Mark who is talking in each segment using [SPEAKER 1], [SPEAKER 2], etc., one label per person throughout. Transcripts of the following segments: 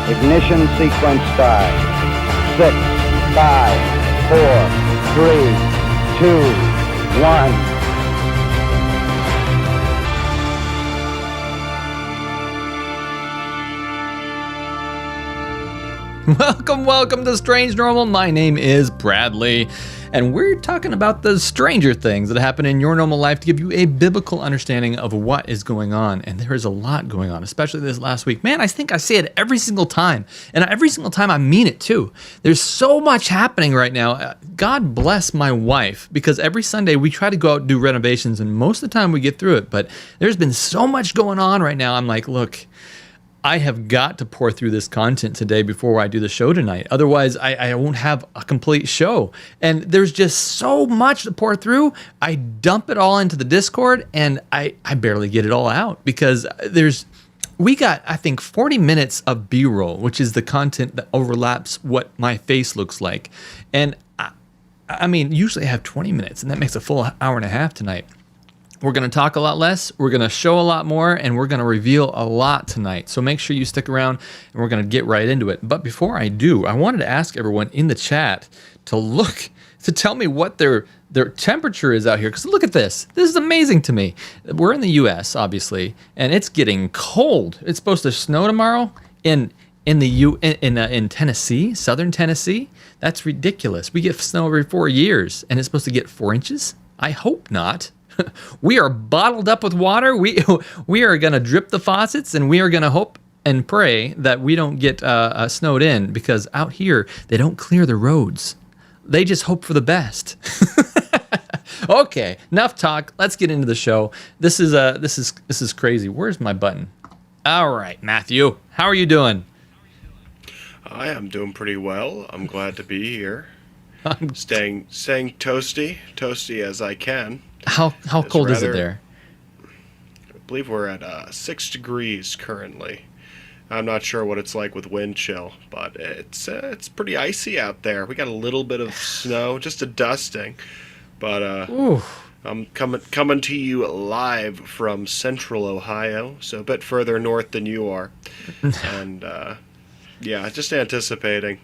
[SPEAKER 1] Ignition sequence start. 6, 5, 4, 3, 2, 1.
[SPEAKER 2] Welcome to Strange Normal. My name is Bradley, and we're talking about the stranger things that happen in your normal life to give you a biblical understanding of what is going on. And there is a lot going on, especially this last week. Man, I think I say it every single time, and every single time I mean it too. There's so much happening right now. God bless my wife, because every Sunday we try to go out and do renovations, and most of the time we get through it. But there's been so much going on right now. I'm like, look, I have got to pour through this content today before I do the show tonight. Otherwise, I won't have a complete show. And there's just so much to pour through. I dump it all into the Discord, and I barely get it all out because we got, I think, 40 minutes of B-roll, which is the content that overlaps what my face looks like. And I mean, usually I have 20 minutes, and that makes a full hour and a half tonight. We're going to talk a lot less, we're going to show a lot more, and we're going to reveal a lot tonight. So make sure you stick around, and we're going to get right into it. But before I do, I wanted to ask everyone in the chat to tell me what their temperature is out here. Because look at this. This is amazing to me. We're in the U.S., obviously, and it's getting cold. It's supposed to snow tomorrow in Tennessee, southern Tennessee. That's ridiculous. We get snow every 4 years, and it's supposed to get 4 inches? I hope not. We are bottled up with water. We are going to drip the faucets, and we are going to hope and pray that we don't get snowed in, because out here they don't clear the roads. They just hope for the best. Okay, enough talk. Let's get into the show. This is crazy. Where's my button? All right, Matthew, how are you doing?
[SPEAKER 3] I am doing pretty well. I'm glad to be here. Staying toasty as I can.
[SPEAKER 2] How cold is it there?
[SPEAKER 3] I believe we're at 6 degrees currently. I'm not sure what it's like with wind chill, but it's pretty icy out there. We got a little bit of snow, just a dusting, but I'm coming to you live from central Ohio, so a bit further north than you are, and yeah, just anticipating.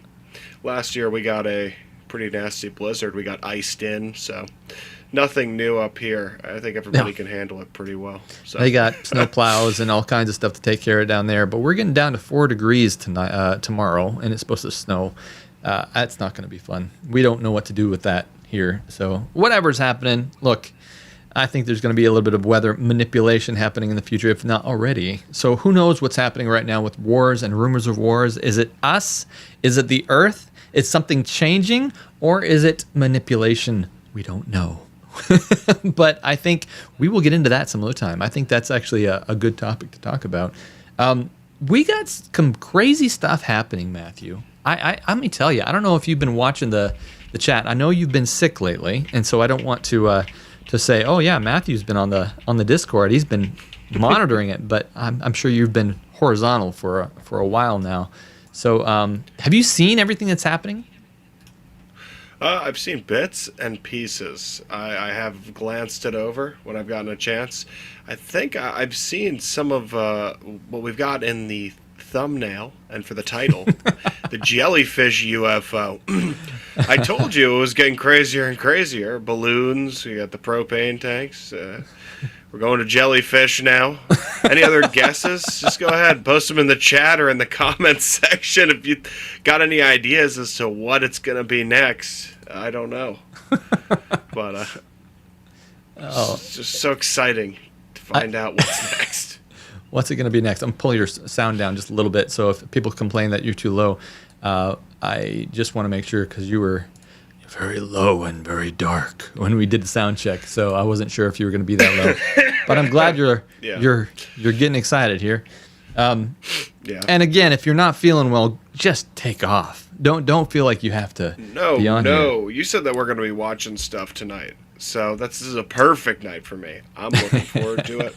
[SPEAKER 3] Last year we got a pretty nasty blizzard. We got iced in, so nothing new up here. I think everybody can handle it pretty well. So.
[SPEAKER 2] They got snow plows and all kinds of stuff to take care of down there, but we're getting down to 4 degrees tomorrow, and it's supposed to snow. That's not going to be fun. We don't know what to do with that here, so whatever's happening, look, I think there's going to be a little bit of weather manipulation happening in the future, if not already. So who knows what's happening right now with wars and rumors of wars? Is it us? Is it the earth? Is something changing, or is it manipulation? We don't know. But I think we will get into that some other time. I think that's actually a good topic to talk about. We got some crazy stuff happening, Matthew. Let me tell you, I don't know if you've been watching the chat. I know you've been sick lately, and so I don't want to say, oh yeah, Matthew's been on the Discord. He's been monitoring it, but I'm sure you've been horizontal for a while now. So have you seen everything that's happening?
[SPEAKER 3] I've seen bits and pieces. I have glanced it over when I've gotten a chance. I think I've seen some of what we've got in the thumbnail and for the title, the Jellyfish UFO. I told you it was getting crazier and crazier. Balloons, you got the propane tanks. We're going to jellyfish now. Any other guesses? Just go ahead. Post them in the chat or in the comments section if you got any ideas as to what it's going to be next. I don't know. But it's just so exciting to find out what's next.
[SPEAKER 2] What's it going to be next? I'm going to pull your sound down just a little bit, so if people complain that you're too low, I just want to make sure, because you were very low and very dark when we did the sound check, so I wasn't sure if you were going to be that low. But I'm glad you're getting excited here. Yeah. And again, if you're not feeling well, just take off. Don't feel like you have to be on here.
[SPEAKER 3] No, you said that we're going to be watching stuff tonight, so this is a perfect night for me. I'm looking forward to it.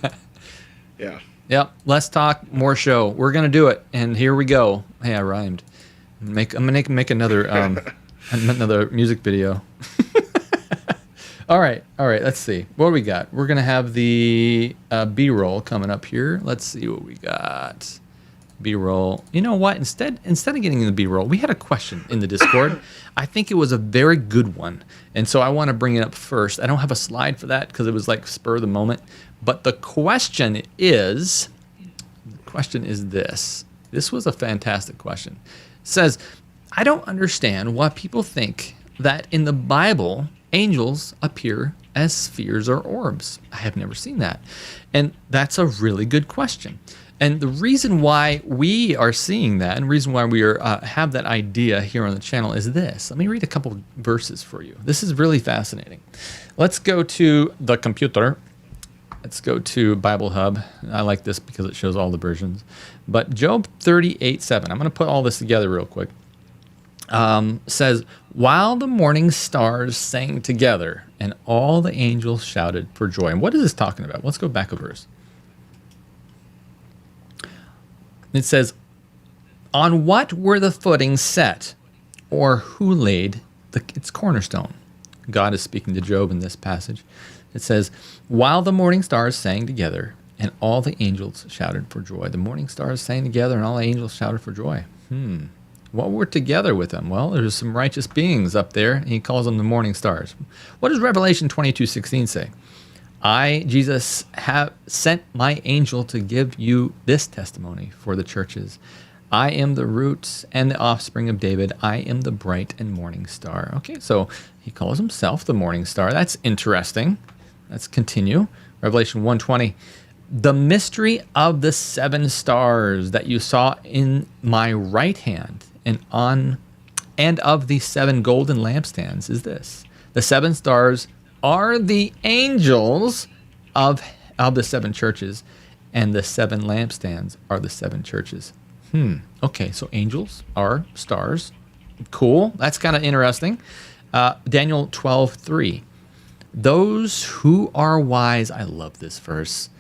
[SPEAKER 3] Yeah.
[SPEAKER 2] Yep. Less talk, more show. We're gonna do it, and here we go. Hey, I rhymed. I'm gonna make another another music video. All right. Let's see what we got. We're gonna have the B-roll coming up here. Let's see what we got. B-roll. You know what? Instead of getting in the B-roll, we had a question in the Discord. I think it was a very good one, and so I want to bring it up first. I don't have a slide for that because it was like spur of the moment. But the question is this. This was a fantastic question. It says, I don't understand why people think that in the Bible angels appear as spheres or orbs. I have never seen that, and that's a really good question. And the reason why we are seeing that, and the reason why we are have that idea here on the channel is this. Let me read a couple verses for you. This is really fascinating. Let's go to the computer. Let's go to Bible Hub. I like this because it shows all the versions. But Job 38:7. I'm going to put all this together real quick. Says, while the morning stars sang together and all the angels shouted for joy. And what is this talking about? Let's go back a verse. It says, on what were the footings set, or who laid its cornerstone? God is speaking to Job in this passage. It says, while the morning stars sang together and all the angels shouted for joy. The morning stars sang together and all the angels shouted for joy. What were together with them? Well, there's some righteous beings up there, and he calls them the morning stars. What does Revelation 22:16 say? I, Jesus, have sent my angel to give you this testimony for the churches. I am the roots and the offspring of David. I am the bright and morning star. Okay, so he calls himself the morning star. That's interesting. Let's continue. Revelation 1:20. The mystery of the 7 stars that you saw in my right hand and of the 7 golden lampstands is this. The 7 stars are the angels of the 7 churches, and the 7 lampstands are the 7 churches. Okay, so angels are stars. Cool. That's kind of interesting. Daniel 12:3. Those who are wise, I love this verse.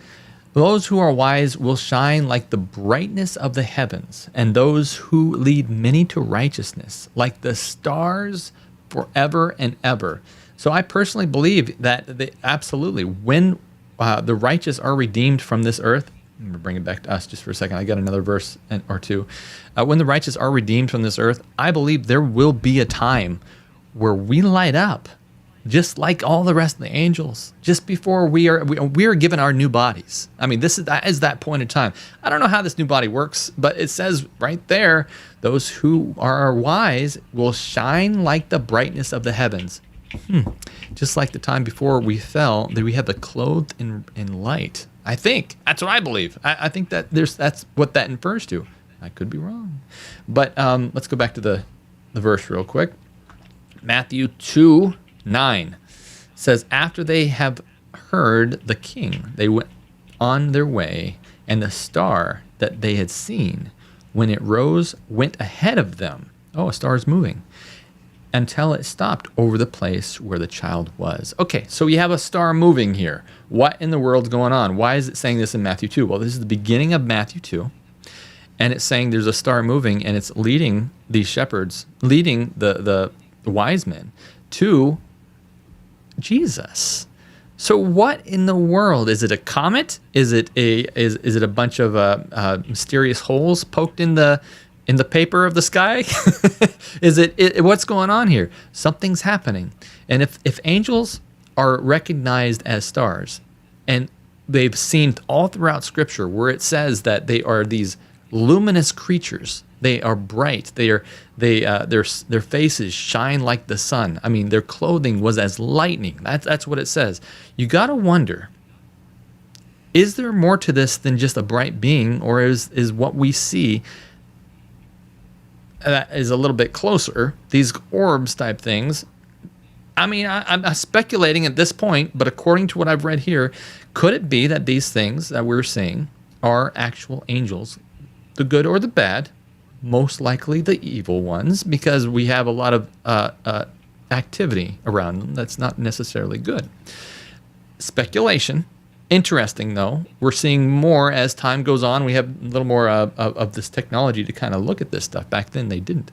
[SPEAKER 2] Those who are wise will shine like the brightness of the heavens, and those who lead many to righteousness, like the stars forever and ever. So I personally believe that absolutely, when the righteous are redeemed from this earth, I'm going to bring it back to us just for a second. I got another verse or two. When the righteous are redeemed from this earth, I believe there will be a time where we light up, just like all the rest of the angels, just before we are given our new bodies. I mean, that is that point in time. I don't know how this new body works, but it says right there, those who are wise will shine like the brightness of the heavens. Just like the time before we fell, that we have the clothed in light. I think that's what I believe. I think that that's what that infers to. I could be wrong, but let's go back to the verse real quick. Matthew 2:9 says, after they have heard the king, they went on their way, and the star that they had seen when it rose went ahead of them. Oh, a star is moving. Until it stopped over the place where the child was. Okay, so you have a star moving here. What in the world's going on? Why is it saying this in Matthew 2? Well, this is the beginning of Matthew 2, and it's saying there's a star moving, and it's leading these shepherds, leading the wise men to Jesus. So what in the world? Is it a comet? Is it a bunch of mysterious holes poked in the paper of the sky? Is it what's going on here? Something's happening. And if angels are recognized as stars, and they've seen all throughout Scripture where it says that they are these luminous creatures, they are bright, their faces shine like the sun. I mean, their clothing was as lightning. That's what it says. You got to wonder, is there more to this than just a bright being, or is what we see is a little bit closer, these orbs type things? I mean, I'm speculating at this point, but according to what I've read here, could it be that these things that we're seeing are actual angels, the good or the bad, most likely the evil ones, because we have a lot of activity around them that's not necessarily good? Speculation. Interesting, though. We're seeing more as time goes on. We have a little more of this technology to kind of look at this stuff. Back then, they didn't.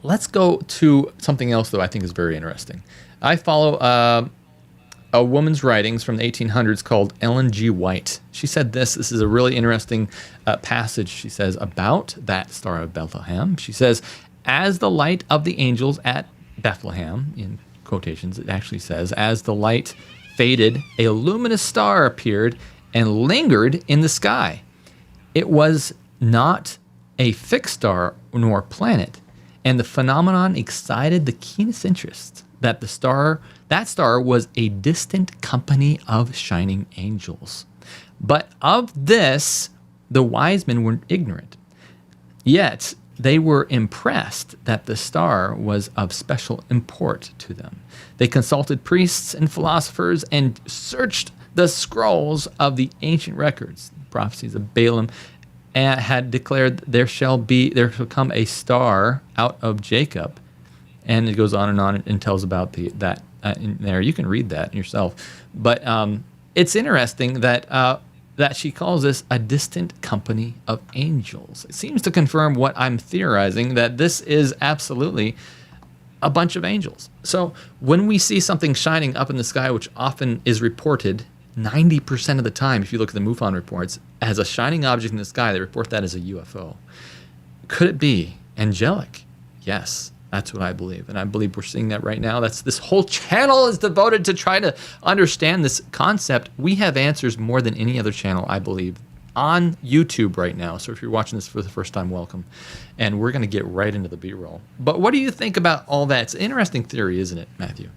[SPEAKER 2] Let's go to something else, though, I think is very interesting. I follow a woman's writings from the 1800s called Ellen G. White. She said this. This is a really interesting passage, she says, about that Star of Bethlehem. She says, as the light of the angels at Bethlehem, in quotations, it actually says, as the light faded, a luminous star appeared and lingered in the sky. It was not a fixed star nor planet, and the phenomenon excited the keenest interest that that star was a distant company of shining angels. But of this, the wise men were ignorant. Yet they were impressed that the star was of special import to them. They consulted priests and philosophers and searched the scrolls of the ancient records, prophecies of Balaam, and had declared there shall come a star out of Jacob. And it goes on and tells about that in there. You can read that yourself. But it's interesting that she calls this a distant company of angels. It seems to confirm what I'm theorizing, that this is absolutely a bunch of angels. So when we see something shining up in the sky, which often is reported 90% of the time, if you look at the MUFON reports, as a shining object in the sky, they report that as a UFO. Could it be angelic? Yes. That's what I believe, and I believe we're seeing that right now. This whole channel is devoted to try to understand this concept. We have answers more than any other channel, I believe, on YouTube right now. So if you're watching this for the first time, welcome. And we're going to get right into the B-roll. But what do you think about all that? It's an interesting theory, isn't it, Matthew?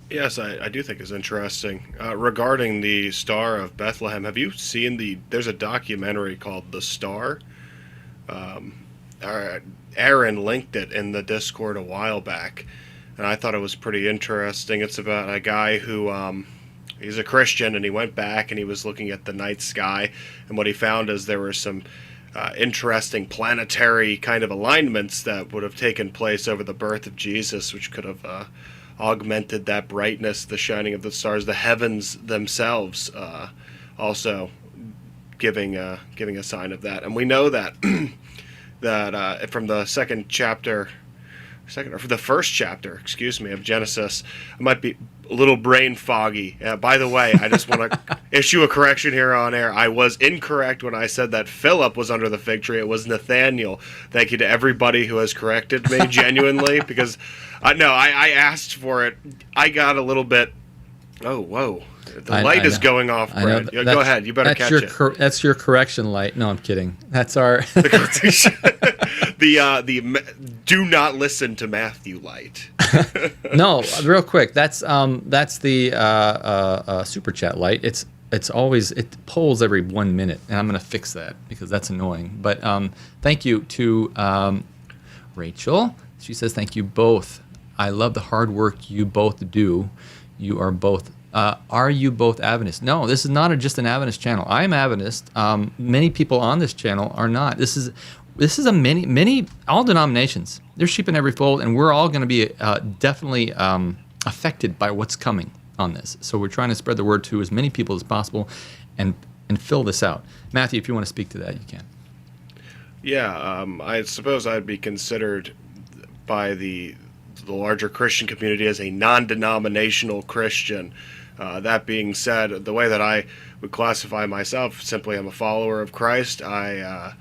[SPEAKER 3] Yes, I do think it's interesting. Regarding the Star of Bethlehem, have you seen there's a documentary called The Star? Aaron linked it in the Discord a while back, and I thought it was pretty interesting. It's about a guy who, he's a Christian, and he went back and he was looking at the night sky, and what he found is there were some interesting planetary kind of alignments that would have taken place over the birth of Jesus, which could have augmented that brightness, the shining of the stars, the heavens themselves, also giving a sign of that. And we know that that from the first chapter, of Genesis. I might be a little brain foggy. By the way, I just want to issue a correction here on air. I was incorrect when I said that Philip was under the fig tree. It was Nathaniel. Thank you to everybody who has corrected me, genuinely, because I asked for it. I got a little bit, oh, whoa. The light is going off, Brad. Go ahead. You better catch it.
[SPEAKER 2] That's your correction light. No, I'm kidding. That's our...
[SPEAKER 3] the do not listen to Matthew light.
[SPEAKER 2] No, real quick. That's the super chat light. It's always, it polls every 1 minute, and I'm going to fix that because that's annoying. But thank you to Rachel. She says, thank you both. I love the hard work you both do. You are both... are you both Adventists? No, this is not just an Adventist channel. I am Adventist. Many people on this channel are not. This is many all denominations. They're sheep in every fold, and we're all going to be definitely affected by what's coming on this. So we're trying to spread the word to as many people as possible, and fill this out. Matthew, if you want to speak to that, you can.
[SPEAKER 3] Yeah, I suppose I'd be considered by the larger Christian community as a non-denominational Christian. That being said, the way that I would classify myself, simply I'm a follower of Christ. I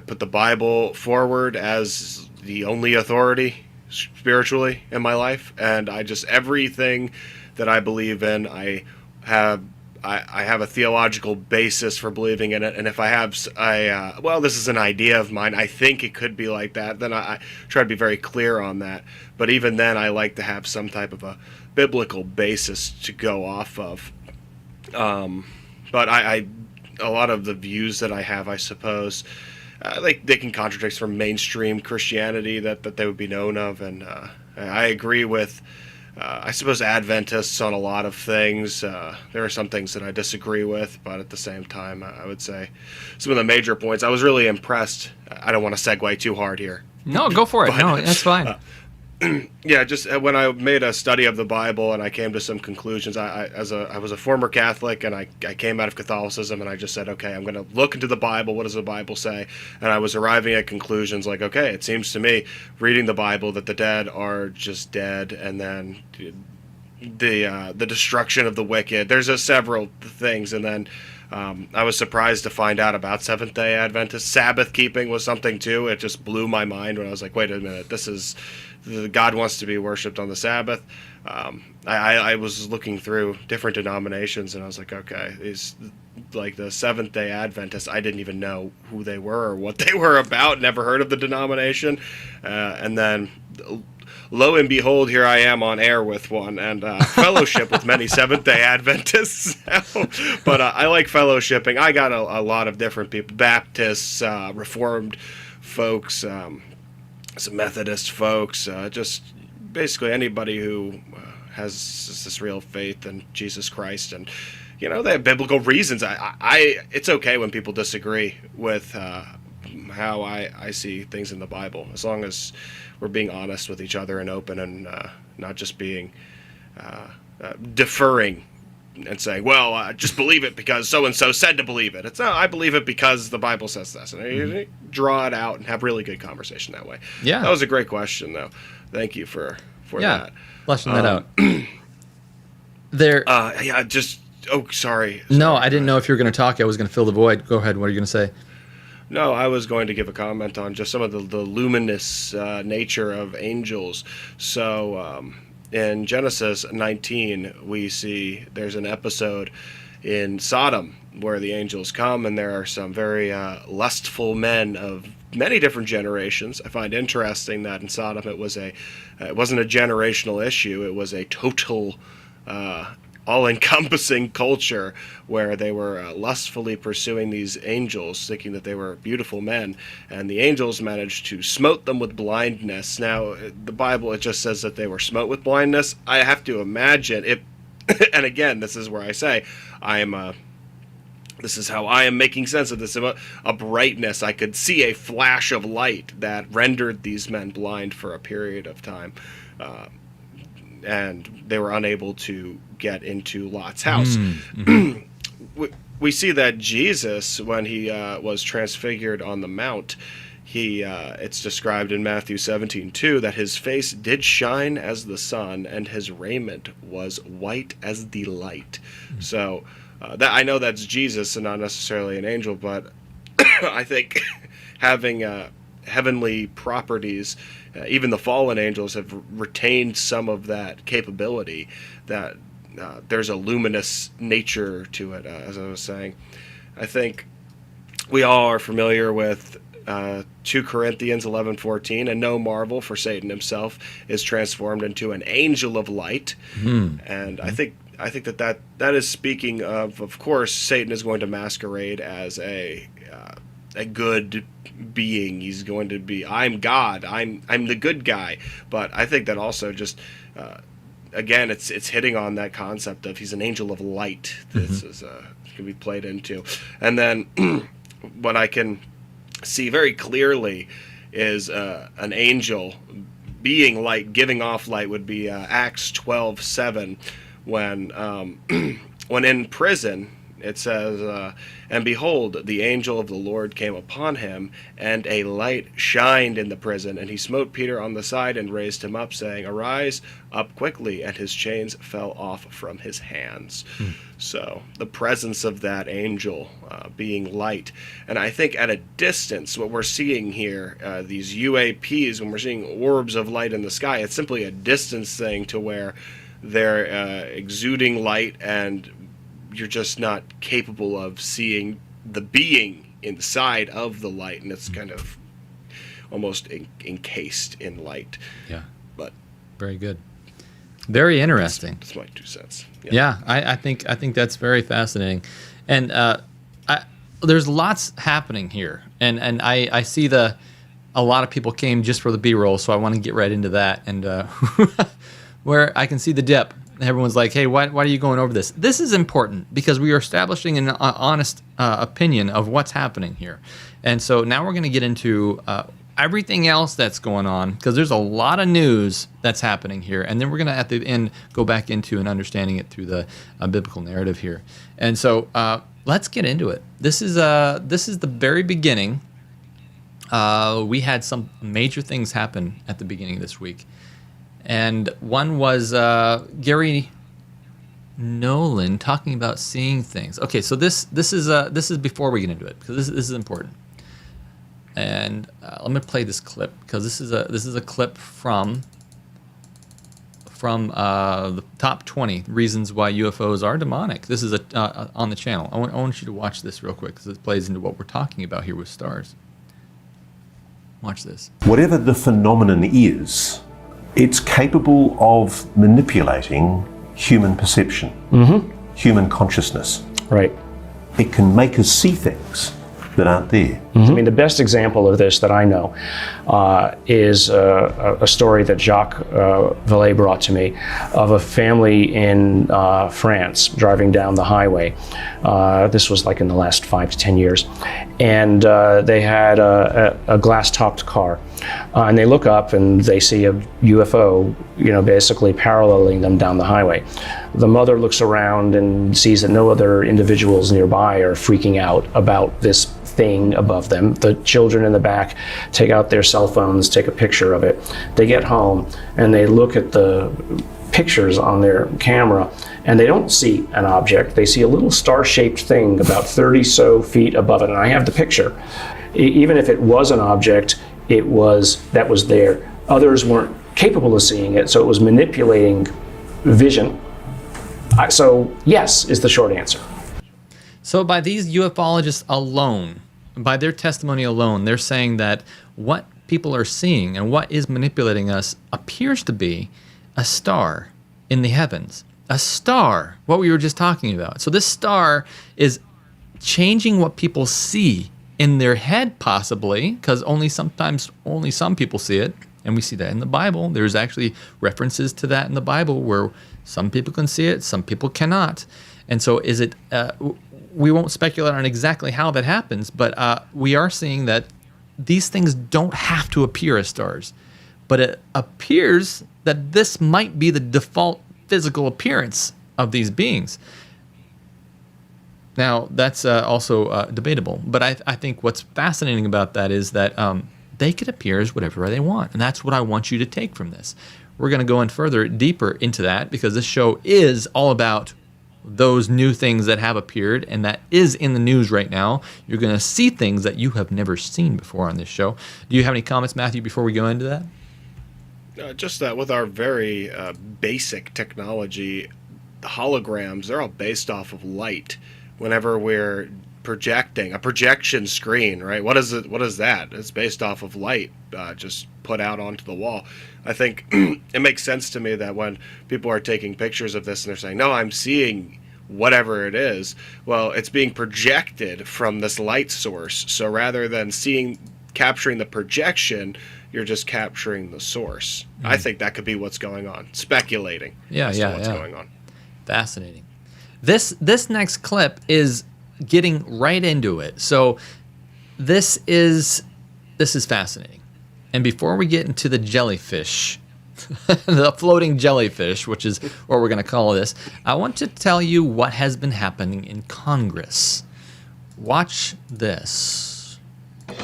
[SPEAKER 3] put the Bible forward as the only authority spiritually in my life, and everything that I believe in, I have a theological basis for believing in it, and if I have, this is an idea of mine, I think it could be like that, then I try to be very clear on that. But even then, I like to have some type of a biblical basis to go off of. But a lot of the views that I have, I suppose, they can contradict from mainstream Christianity that they would be known of, and I agree with I suppose Adventists on a lot of things. There are some things that I disagree with, but at the same time, I would say some of the major points. I was really impressed. I don't want to segue too hard here.
[SPEAKER 2] No, go for it. But, no, that's fine.
[SPEAKER 3] Yeah, just when I made a study of the Bible and I came to some conclusions, I was a former Catholic, and I came out of Catholicism, and I just said, okay, I'm going to look into the Bible. What does the Bible say? And I was arriving at conclusions like, okay, it seems to me, reading the Bible, that the dead are just dead, and then the destruction of the wicked. There's several things, and then I was surprised to find out about Seventh-day Adventist Sabbath keeping was something too. It just blew my mind when I was like, wait a minute, God wants to be worshipped on the Sabbath. I was looking through different denominations, and I was like, okay, these like the Seventh-day Adventists, I didn't even know who they were or what they were about. Never heard of the denomination, and then lo and behold, here I am on air with one, and fellowship with many Seventh-day Adventists. But I like fellowshipping. I got a lot of different people: Baptists, Reformed folks, some Methodist folks, just basically anybody who has this real faith in Jesus Christ. And they have biblical reasons. It's okay when people disagree with how I see things in the Bible, as long as we're being honest with each other and open, and not just being deferring and saying, well, just believe it because so-and-so said to believe it. It's not, I believe it because the Bible says this. And you draw it out and have really good conversation that way.
[SPEAKER 2] Yeah.
[SPEAKER 3] That was a great question, though. Thank you for that.
[SPEAKER 2] Fleshing that out.
[SPEAKER 3] Sorry.
[SPEAKER 2] No, I didn't know if you were going to talk. I was going to fill the void. Go ahead. What are you going to say?
[SPEAKER 3] No, I was going to give a comment on just some of the luminous nature of angels. So in Genesis 19, we see there's an episode in Sodom where the angels come, and there are some very lustful men of many different generations. I find interesting that in Sodom it wasn't a generational issue. It was a total all-encompassing culture where they were lustfully pursuing these angels, thinking that they were beautiful men, and the angels managed to smote them with blindness. Now, the Bible, it just says that they were smote with blindness. I have to imagine it, and again, this is where I say this is how I am making sense of this, a brightness. I could see a flash of light that rendered these men blind for a period of time. And they were unable to get into Lot's house. Mm-hmm. We see that Jesus, when he was transfigured on the mount, it's described in Matthew 17:2 that his face did shine as the sun, and his raiment was white as the light. Mm-hmm. So that I know that's Jesus and not necessarily an angel, but I think having heavenly properties, even the fallen angels have retained some of that capability, that there's a luminous nature to it, as I was saying. I think we all are familiar with 2 Corinthians 11:14, and no marvel, for Satan himself is transformed into an angel of light. And I think that is speaking of course, Satan is going to masquerade as a good being. He's going to be, I'm God, I'm the good guy. But I think that also just again, it's hitting on that concept of he's an angel of light. This is can be played into. And then what I can see very clearly is an angel being light, giving off light, would be Acts 12:7, when in prison. It says, and behold, the angel of the Lord came upon him, and a light shined in the prison, and he smote Peter on the side and raised him up, saying, Arise up quickly, and his chains fell off from his hands. So the presence of that angel being light. And I think at a distance, what we're seeing here, these UAPs, when we're seeing orbs of light in the sky, it's simply a distance thing to where they're exuding light, and you're just not capable of seeing the being inside of the light, and it's kind of almost encased in light.
[SPEAKER 2] Yeah.
[SPEAKER 3] But
[SPEAKER 2] very good. Very interesting.
[SPEAKER 3] That's my 2 cents.
[SPEAKER 2] Yeah, I think that's very fascinating. And there's lots happening here. And I see a lot of people came just for the B-roll, so I want to get right into that. And where I can see the dip. Everyone's like, hey, why are you going over this? This is important because we are establishing an honest opinion of what's happening here. And so now we're going to get into everything else that's going on, because there's a lot of news that's happening here. And then we're going to, at the end, go back into and understanding it through the biblical narrative here. And so let's get into it. This is the very beginning. We had some major things happen at the beginning of this week. And one was Gary Nolan talking about seeing things. Okay, so this is before we get into it, because this is important. And let me play this clip, because this is a clip from the top 20 reasons why UFOs are demonic. This is on the channel. I want you to watch this real quick, because it plays into what we're talking about here with stars. Watch this.
[SPEAKER 4] Whatever the phenomenon is, it's capable of manipulating human perception, human consciousness.
[SPEAKER 5] Right.
[SPEAKER 4] It can make us see things that aren't there.
[SPEAKER 5] I mean, the best example of this that I know is a story that Jacques Vallée brought to me of a family in France driving down the highway. This was like in the last 5 to 10 years. And they had a glass-topped car. And they look up and they see a UFO, basically paralleling them down the highway. The mother looks around and sees that no other individuals nearby are freaking out about this thing above them. The children in the back take out their cell phones, take a picture of it. They get home and they look at the pictures on their camera and they don't see an object. They see a little star-shaped thing about 30 so feet above it, and I have the picture. Even if it was an object, that was there. Others weren't capable of seeing it, so it was manipulating vision. So yes is the short answer.
[SPEAKER 2] So by these ufologists alone, by their testimony alone, they're saying that what people are seeing and what is manipulating us appears to be a star in the heavens. A star, what we were just talking about. So this star is changing what people see in their head, possibly, because only some people see it. And we see that in the Bible. There's actually references to that in the Bible where some people can see it, some people cannot. And so is it, we won't speculate on exactly how that happens, but we are seeing that these things don't have to appear as stars. But it appears that this might be the default physical appearance of these beings. Now, that's also debatable. But I think what's fascinating about that is that they could appear as whatever they want. And that's what I want you to take from this. We're going to go in further, deeper into that, because this show is all about those new things that have appeared, and that is in the news right now. You're going to see things that you have never seen before on this show. Do you have any comments, Matthew, before we go into that?
[SPEAKER 3] Just that with our very basic technology, the holograms, they're all based off of light. Whenever we're projecting, a projection screen, right? What is it? What is that? It's based off of light just put out onto the wall. I think it makes sense to me that when people are taking pictures of this and they're saying, no, I'm seeing whatever it is, well, it's being projected from this light source. So rather than capturing the projection, you're just capturing the source. I think that could be what's going on. Speculating. What's going on.
[SPEAKER 2] Fascinating. This next clip is getting right into it. So this is fascinating. And before we get into the jellyfish, the floating jellyfish, which is what we're going to call this, I want to tell you what has been happening in Congress. Watch this.
[SPEAKER 6] All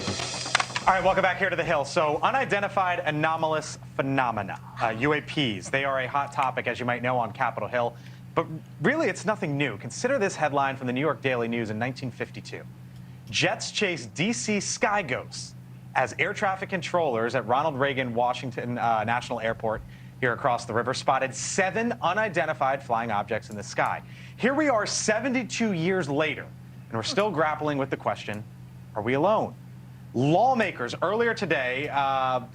[SPEAKER 6] right, welcome back here to the Hill. So, unidentified anomalous phenomena, UAPs, they are a hot topic, as you might know, on Capitol Hill. But really, it's nothing new. Consider this headline from the New York Daily News in 1952. Jets chase D.C. sky ghosts as air traffic controllers at Ronald Reagan Washington National Airport here across the river spotted 7 unidentified flying objects in the sky. Here we are 72 years later, and we're still grappling with the question, are we alone? Lawmakers earlier today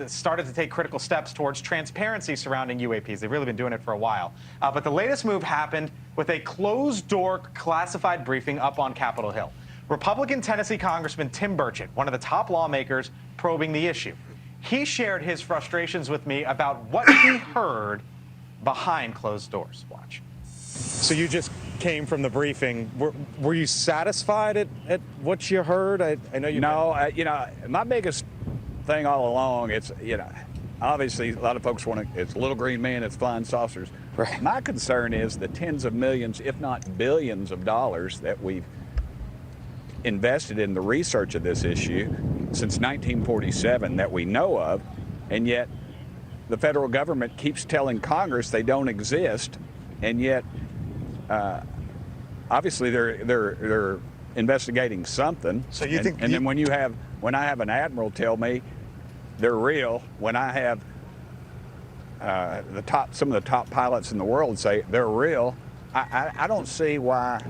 [SPEAKER 6] started to take critical steps towards transparency surrounding UAPs. They've really been doing it for a while. But the latest move happened with a closed-door classified briefing up on Capitol Hill. Republican Tennessee Congressman Tim Burchett, one of the top lawmakers probing the issue. He shared his frustrations with me about what he heard behind closed doors. Watch.
[SPEAKER 7] So you just came from the briefing. Were you satisfied at what you heard? I know you.
[SPEAKER 8] No, my biggest thing all along, it's obviously a lot of folks want to. It's little green men, it's flying saucers.
[SPEAKER 7] Right.
[SPEAKER 8] My concern is the tens of millions, if not billions, of dollars that we've invested in the research of this issue since 1947 that we know of, and yet the federal government keeps telling Congress they don't exist, and yet obviously they're investigating something.
[SPEAKER 7] So you think?
[SPEAKER 8] And then when I have an admiral tell me they're real, when I have some of the top pilots in the world say they're real, I don't see why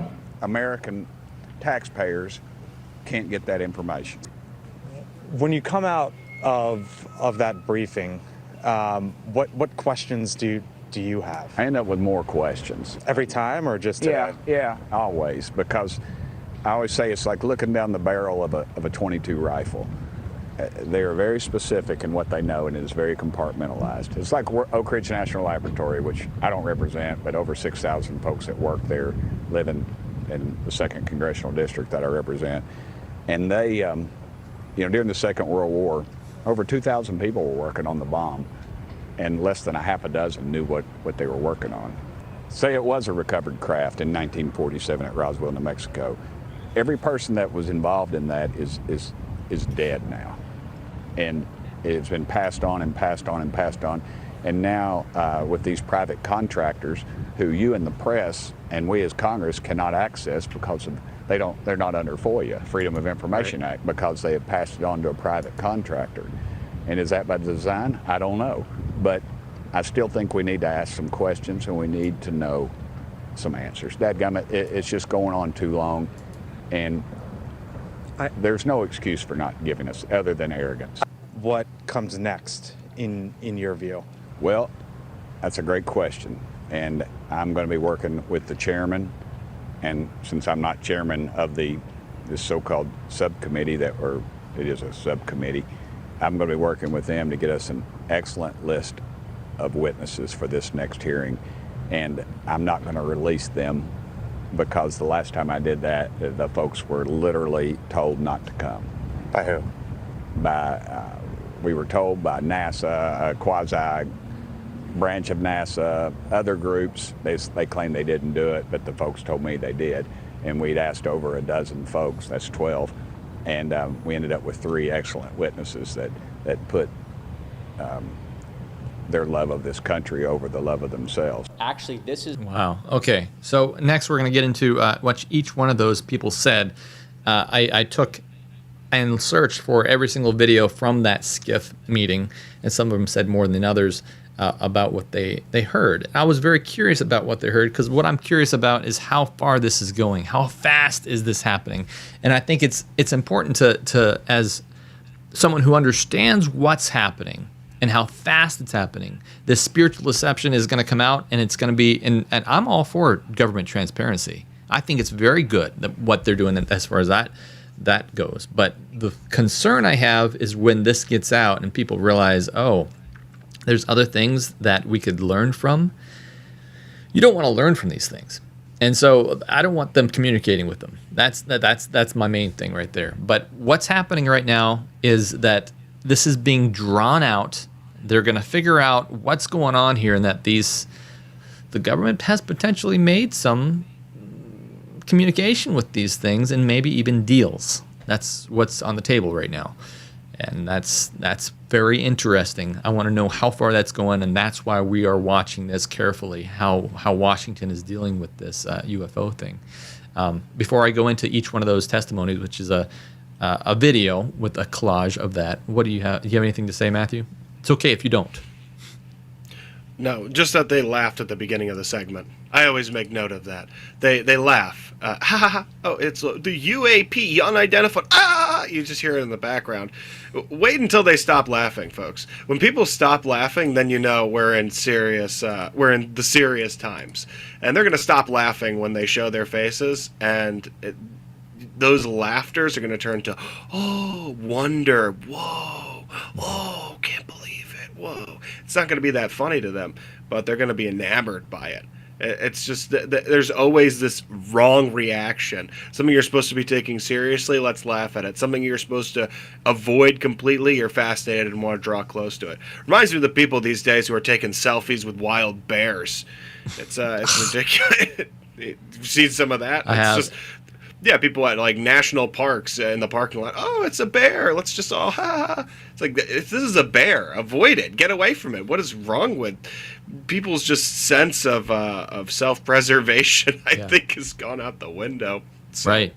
[SPEAKER 8] American taxpayers can't get that information.
[SPEAKER 7] When you come out of that briefing, what questions do you have?
[SPEAKER 8] I end up with more questions.
[SPEAKER 7] Every time, or just
[SPEAKER 8] Yeah, always, because I always say it's like looking down the barrel of a .22 rifle. They are very specific in what they know, and it is very compartmentalized. It's like Oak Ridge National Laboratory, which I don't represent, but over 6,000 folks that work there living in the 2nd Congressional District that I represent. And they, during the Second World War, over 2,000 people were working on the bomb, and less than a half a dozen knew what they were working on. Say it was a recovered craft in 1947 at Roswell, New Mexico. Every person that was involved in that is dead now. And it's been passed on and passed on and passed on. And now with these private contractors who you and the press and we as Congress cannot access because they're not under FOIA, Freedom of Information Act, because they have passed it on to a private contractor. And is that by design? I don't know. But I still think we need to ask some questions and we need to know some answers. Dadgummit, it's just going on too long. And there's no excuse for not giving us other than arrogance.
[SPEAKER 7] What comes next in your view?
[SPEAKER 8] Well, that's a great question. And I'm going to be working with the chairman. And since I'm not chairman of this so-called subcommittee, it is a subcommittee, I'm going to be working with them to get us an excellent list of witnesses for this next hearing. And I'm not going to release them because the last time I did that, the folks were literally told not to come.
[SPEAKER 7] By who?
[SPEAKER 8] We were told by NASA, a quasi branch of NASA, other groups. They claimed they didn't do it, but the folks told me they did. And we'd asked over a dozen folks, that's 12, and we ended up with 3 excellent witnesses that put their love of this country over the love of themselves.
[SPEAKER 9] Actually, this is...
[SPEAKER 2] Wow. Okay. So next we're going to get into what each one of those people said. I took and searched for every single video from that SCIF meeting, and some of them said more than others about what they heard. I was very curious about what they heard, because what I'm curious about is how far this is going. How fast is this happening? And I think it's important to as someone who understands what's happening and how fast it's happening, this spiritual deception is going to come out, and it's going to be, and I'm all for government transparency. I think it's very good that what they're doing as far as that goes. But the concern I have is when this gets out and people realize, oh, there's other things that we could learn from. You don't want to learn from these things. And so I don't want them communicating with them. That's my main thing right there. But what's happening right now is that this is being drawn out. They're going to figure out what's going on here, and that the government has potentially made some communication with these things, and maybe even deals. That's what's on the table right now. And that's very interesting. I want to know how far that's going, and that's why we are watching this carefully, how Washington is dealing with this UFO thing. Before I go into each one of those testimonies, which is a video with a collage of that, what do you have? Do you have anything to say, Matthew? It's okay if you don't.
[SPEAKER 3] No, just that they laughed at the beginning of the segment. I always make note of that. They laugh. Ha ha ha. Oh, it's the UAP, unidentified. Ah! You just hear it in the background. Wait until they stop laughing, folks. When people stop laughing, then you know we're in the serious times. And they're going to stop laughing when they show their faces, and those laughters are going to turn to, oh, wonder, whoa, whoa, can't believe it, whoa. It's not going to be that funny to them, but they're going to be enamored by it. It's just there's always this wrong reaction. Something you're supposed to be taking seriously, let's laugh at it. Something you're supposed to avoid completely, you're fascinated and want to draw close to it. Reminds me of the people these days who are taking selfies with wild bears. It's ridiculous. You've seen some of that?
[SPEAKER 2] I have.
[SPEAKER 3] Just Yeah, people at like national parks in the parking lot. Oh, it's a bear. Let's just all ha. It's like, if this is a bear, avoid it. Get away from it. What is wrong with people's just sense of self-preservation? I think has gone out the window. So.
[SPEAKER 2] Right.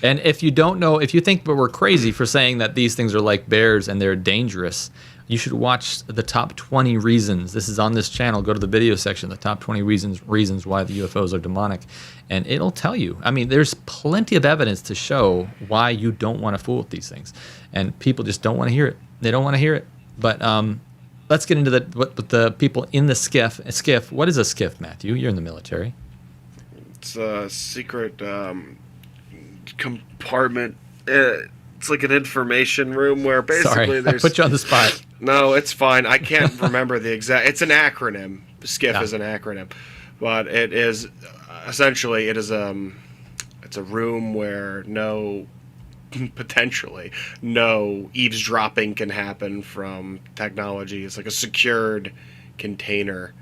[SPEAKER 2] And if you don't know, if you think we're crazy for saying that these things are like bears and they're dangerous, you should watch the top 20 reasons. This is on this channel. Go to the video section, the top 20 reasons why the UFOs are demonic. And it'll tell you. I mean, there's plenty of evidence to show why you don't want to fool with these things. And people just don't want to hear it. They don't want to hear it. But let's get into what the people in the SCIF. SCIF, what is a SCIF, Matthew? You're in the military.
[SPEAKER 3] It's a secret compartment. It's like an information room where basically there's...
[SPEAKER 2] I put you on the spot.
[SPEAKER 3] No, it's fine. I can't remember the exact... It's an acronym. SCIF is an acronym. But it is... Essentially, it's a room where potentially no eavesdropping can happen from technology. It's like a secured container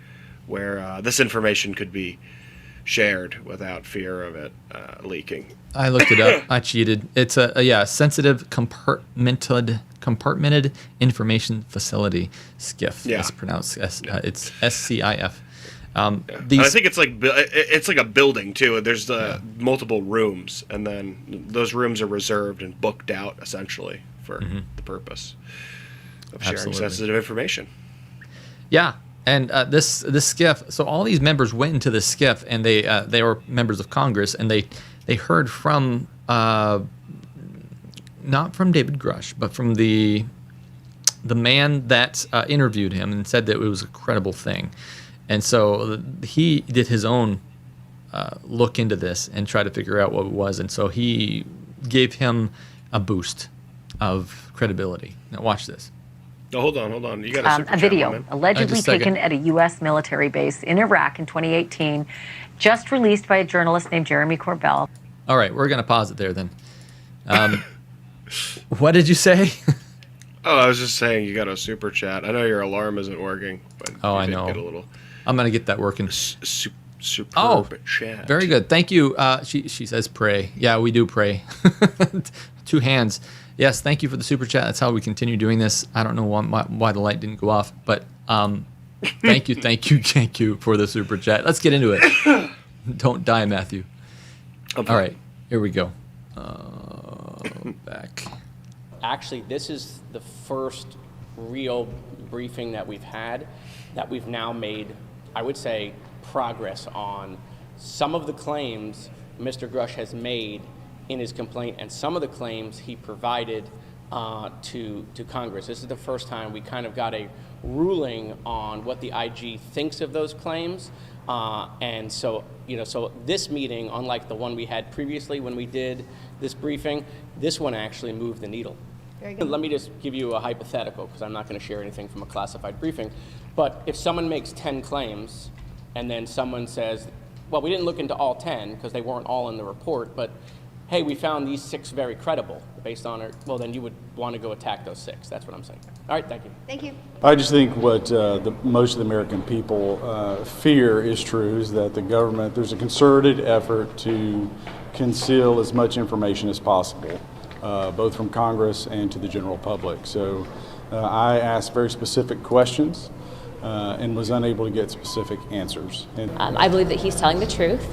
[SPEAKER 3] where this information could be shared without fear of it leaking. I looked it up.
[SPEAKER 2] I cheated. It's a sensitive compartmented information facility, SCIF.
[SPEAKER 3] Yeah.
[SPEAKER 2] It's pronounced it's SCIF.
[SPEAKER 3] I think it's like a building too. There's multiple rooms, and then those rooms are reserved and booked out essentially for the purpose of sharing sensitive information. Yeah, and this SCIF. So all these members went into the SCIF, and they were members of Congress, and they heard from not from David Grusch, but from the man that interviewed him and said that it was a credible thing. And so he did his own look into this and try to figure out what it was. And so he gave him a boost of credibility. Now watch this. Oh, hold on. You got
[SPEAKER 9] a video allegedly taken at a U.S. military base in Iraq in 2018, just released by a journalist named Jeremy Corbell.
[SPEAKER 2] All right, we're going to pause it there then. What did you say?
[SPEAKER 3] Oh, I was just saying you got a super chat. I know your alarm isn't working, but
[SPEAKER 2] I know.
[SPEAKER 3] Get a little...
[SPEAKER 2] I'm going to get that working.
[SPEAKER 3] Superb chat.
[SPEAKER 2] Very good. Thank you. She says pray. Yeah, we do pray. 2 hands. Yes, thank you for the super chat. That's how we continue doing this. I don't know why the light didn't go off, but thank you for the super chat. Let's get into it. Don't die, Matthew. Okay. All right, here we go. Back.
[SPEAKER 10] Actually, this is the first real briefing that we've had that we've now made, I would say, progress on some of the claims Mr. Grusch has made in his complaint and some of the claims he provided to Congress. This is the first time we kind of got a ruling on what the IG thinks of those claims. And so, so this meeting, unlike the one we had previously when we did this briefing, this one actually moved the needle. Very good. Let me just give you a hypothetical, because I'm not going to share anything from a classified briefing. But if someone makes 10 claims, and then someone says, well, we didn't look into all 10 because they weren't all in the report, but hey, we found these 6 very credible based on it, well, then you would want to go attack those 6. That's what I'm saying. All right, thank you.
[SPEAKER 11] Thank you.
[SPEAKER 12] I just think what most of the American people fear is true, is that the government, there's a concerted effort to conceal as much information as possible, both from Congress and to the general public. So I asked very specific questions and was unable to get specific answers.
[SPEAKER 11] I believe that he's telling the truth.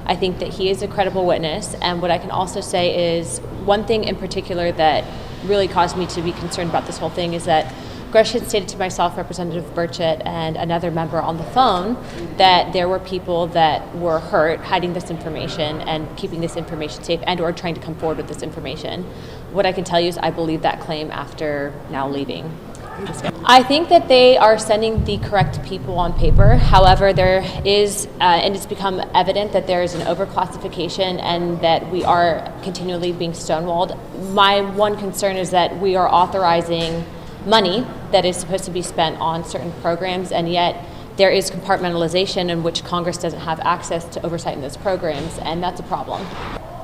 [SPEAKER 11] I think that he is a credible witness, and what I can also say is one thing in particular that really caused me to be concerned about this whole thing is that Grusch had stated to myself, Representative Burchett, and another member on the phone that there were people that were hurt hiding this information and keeping this information safe and or trying to come forward with this information. What I can tell you is I believe that claim after now leaving. I think that they are sending the correct people on paper. However, there is, and it's become evident that there is an overclassification and that we are continually being stonewalled. My one concern is that we are authorizing money that is supposed to be spent on certain programs, and yet there is compartmentalization in which Congress doesn't have access to oversight in those programs, and that's a problem.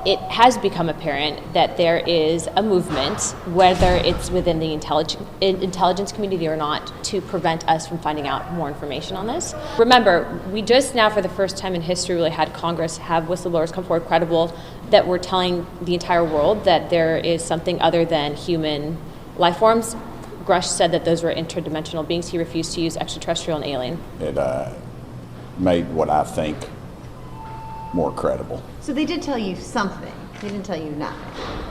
[SPEAKER 11] It has become apparent that there is a movement, whether it's within the intelligence community or not, to prevent us from finding out more information on this. Remember, we just now, for the first time in history, really had Congress have whistleblowers come forward credible, that we're telling the entire world that there is something other than human life forms. Grusch said that those were interdimensional beings. He refused to use extraterrestrial and alien.
[SPEAKER 8] It made what I think more credible.
[SPEAKER 13] So they did tell you something. They didn't tell you nothing.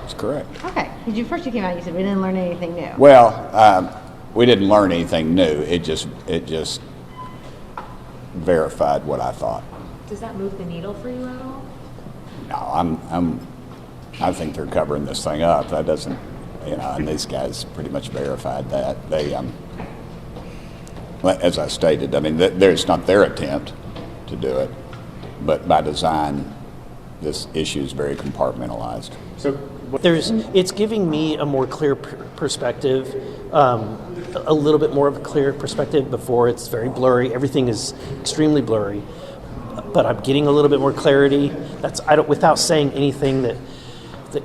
[SPEAKER 8] That's correct.
[SPEAKER 13] Okay. Because first you came out and you said we didn't learn anything new.
[SPEAKER 8] Well, we didn't learn anything new. It just verified what I thought.
[SPEAKER 9] Does that move the needle for you at all?
[SPEAKER 8] No, I think they're covering this thing up. That doesn't, and these guys pretty much verified that. They, as I stated, I mean, it's not their attempt to do it, but by design, this issue is very compartmentalized.
[SPEAKER 14] So it's giving me a more clear perspective, a little bit more of a clear perspective. Before it's very blurry. Everything is extremely blurry, but I'm getting a little bit more clarity. Without saying anything that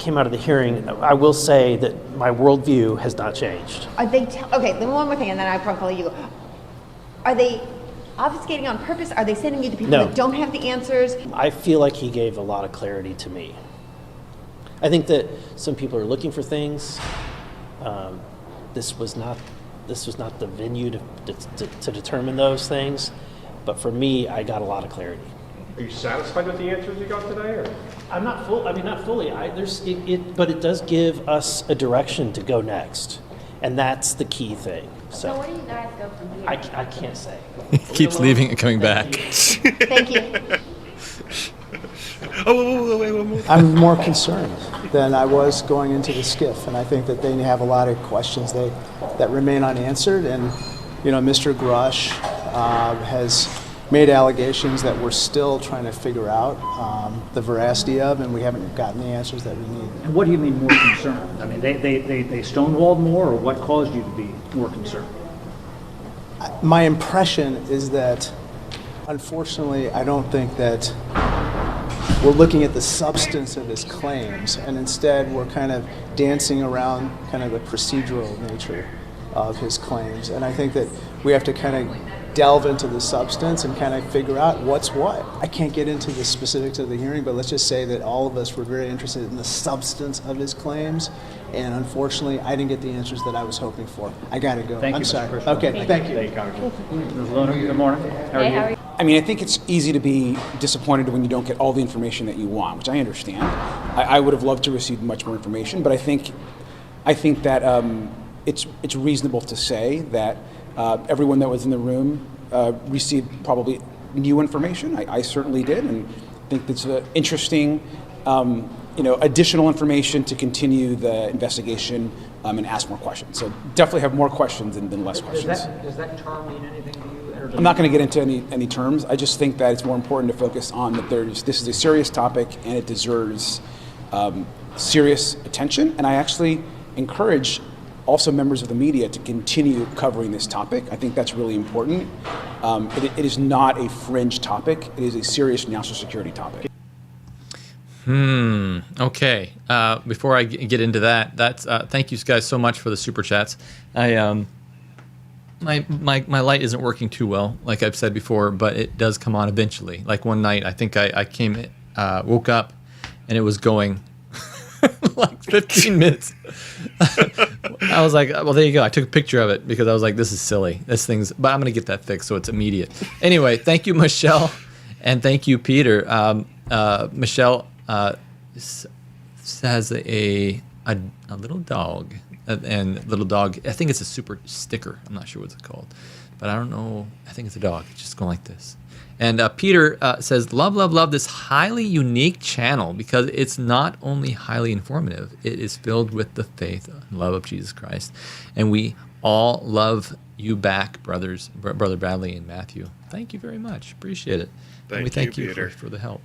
[SPEAKER 14] came out of the hearing, I will say that my worldview has not changed.
[SPEAKER 13] Are they okay, then one more thing, and then I probably let you go. Are they obfuscating on purpose? Are they sending you the people that don't have the answers?
[SPEAKER 14] I feel like he gave a lot of clarity to me. I think that some people are looking for things. This was not the venue to determine those things, but for me, I got a lot of clarity.
[SPEAKER 5] Are you satisfied with the answers you got today, or?
[SPEAKER 14] I'm not full. I mean, not fully. But it does give us a direction to go next, and that's the key thing.
[SPEAKER 11] So where do you guys go from here?
[SPEAKER 14] I can't say.
[SPEAKER 2] He keeps leaving and coming back.
[SPEAKER 13] Thank you.
[SPEAKER 3] Wait.
[SPEAKER 15] I'm more concerned than I was going into the SCIF, and I think that they have a lot of questions that remain unanswered. And Mr. Grusch has made allegations that we're still trying to figure out the veracity of, and we haven't gotten the answers that we need.
[SPEAKER 16] And what do you mean more concerned? I mean, they stonewalled more, or what caused you to be more concerned?
[SPEAKER 15] My impression is that, unfortunately, I don't think that we're looking at the substance of his claims, and instead we're kind of dancing around kind of the procedural nature of his claims. And I think that we have to kind of delve into the substance and kind of figure out what's what. I can't get into the specifics of the hearing, but let's just say that all of us were very interested in the substance of his claims, and unfortunately, I didn't get the answers that I was hoping for. I gotta go.
[SPEAKER 16] Thank you,
[SPEAKER 15] I'm
[SPEAKER 16] Mr.
[SPEAKER 15] sorry.
[SPEAKER 16] Criswell.
[SPEAKER 15] Okay, thank you.
[SPEAKER 16] Ms. Lona, good morning. How are you?
[SPEAKER 17] I mean, I think it's easy to be disappointed when you don't get all the information that you want, which I understand. I would have loved to receive much more information, but I think that it's reasonable to say that everyone that was in the room received probably new information. I certainly did, and think that's interesting, additional information to continue the investigation and ask more questions. So definitely have more questions than less questions.
[SPEAKER 16] Does that term mean anything to you?
[SPEAKER 17] I'm not going to get into any terms. I just think that it's more important to focus on that this is a serious topic and it deserves serious attention. And I actually encourage also members of the media to continue covering this topic. I think that's really important. It is not a fringe topic. It is a serious national security topic.
[SPEAKER 2] Okay. Before I get into that's thank you guys so much for the super chats. My light isn't working too well, like I've said before, but it does come on eventually. Like one night, I think I woke up and it was going like 15 minutes. I was like, well, there you go. I took a picture of it because I was like, this is silly. But I'm going to get that fixed so it's immediate. Anyway, thank you, Michelle, and thank you, Peter. Michelle has a little dog. And little dog, I think it's a super sticker. I'm not sure what's it called, but I don't know. I think it's a dog. It's just going like this. And Peter says, love this highly unique channel because it's not only highly informative, it is filled with the faith and love of Jesus Christ. And we all love you back, Brother Bradley and Matthew. Thank you very much. Appreciate it. Thank you Peter. For the help.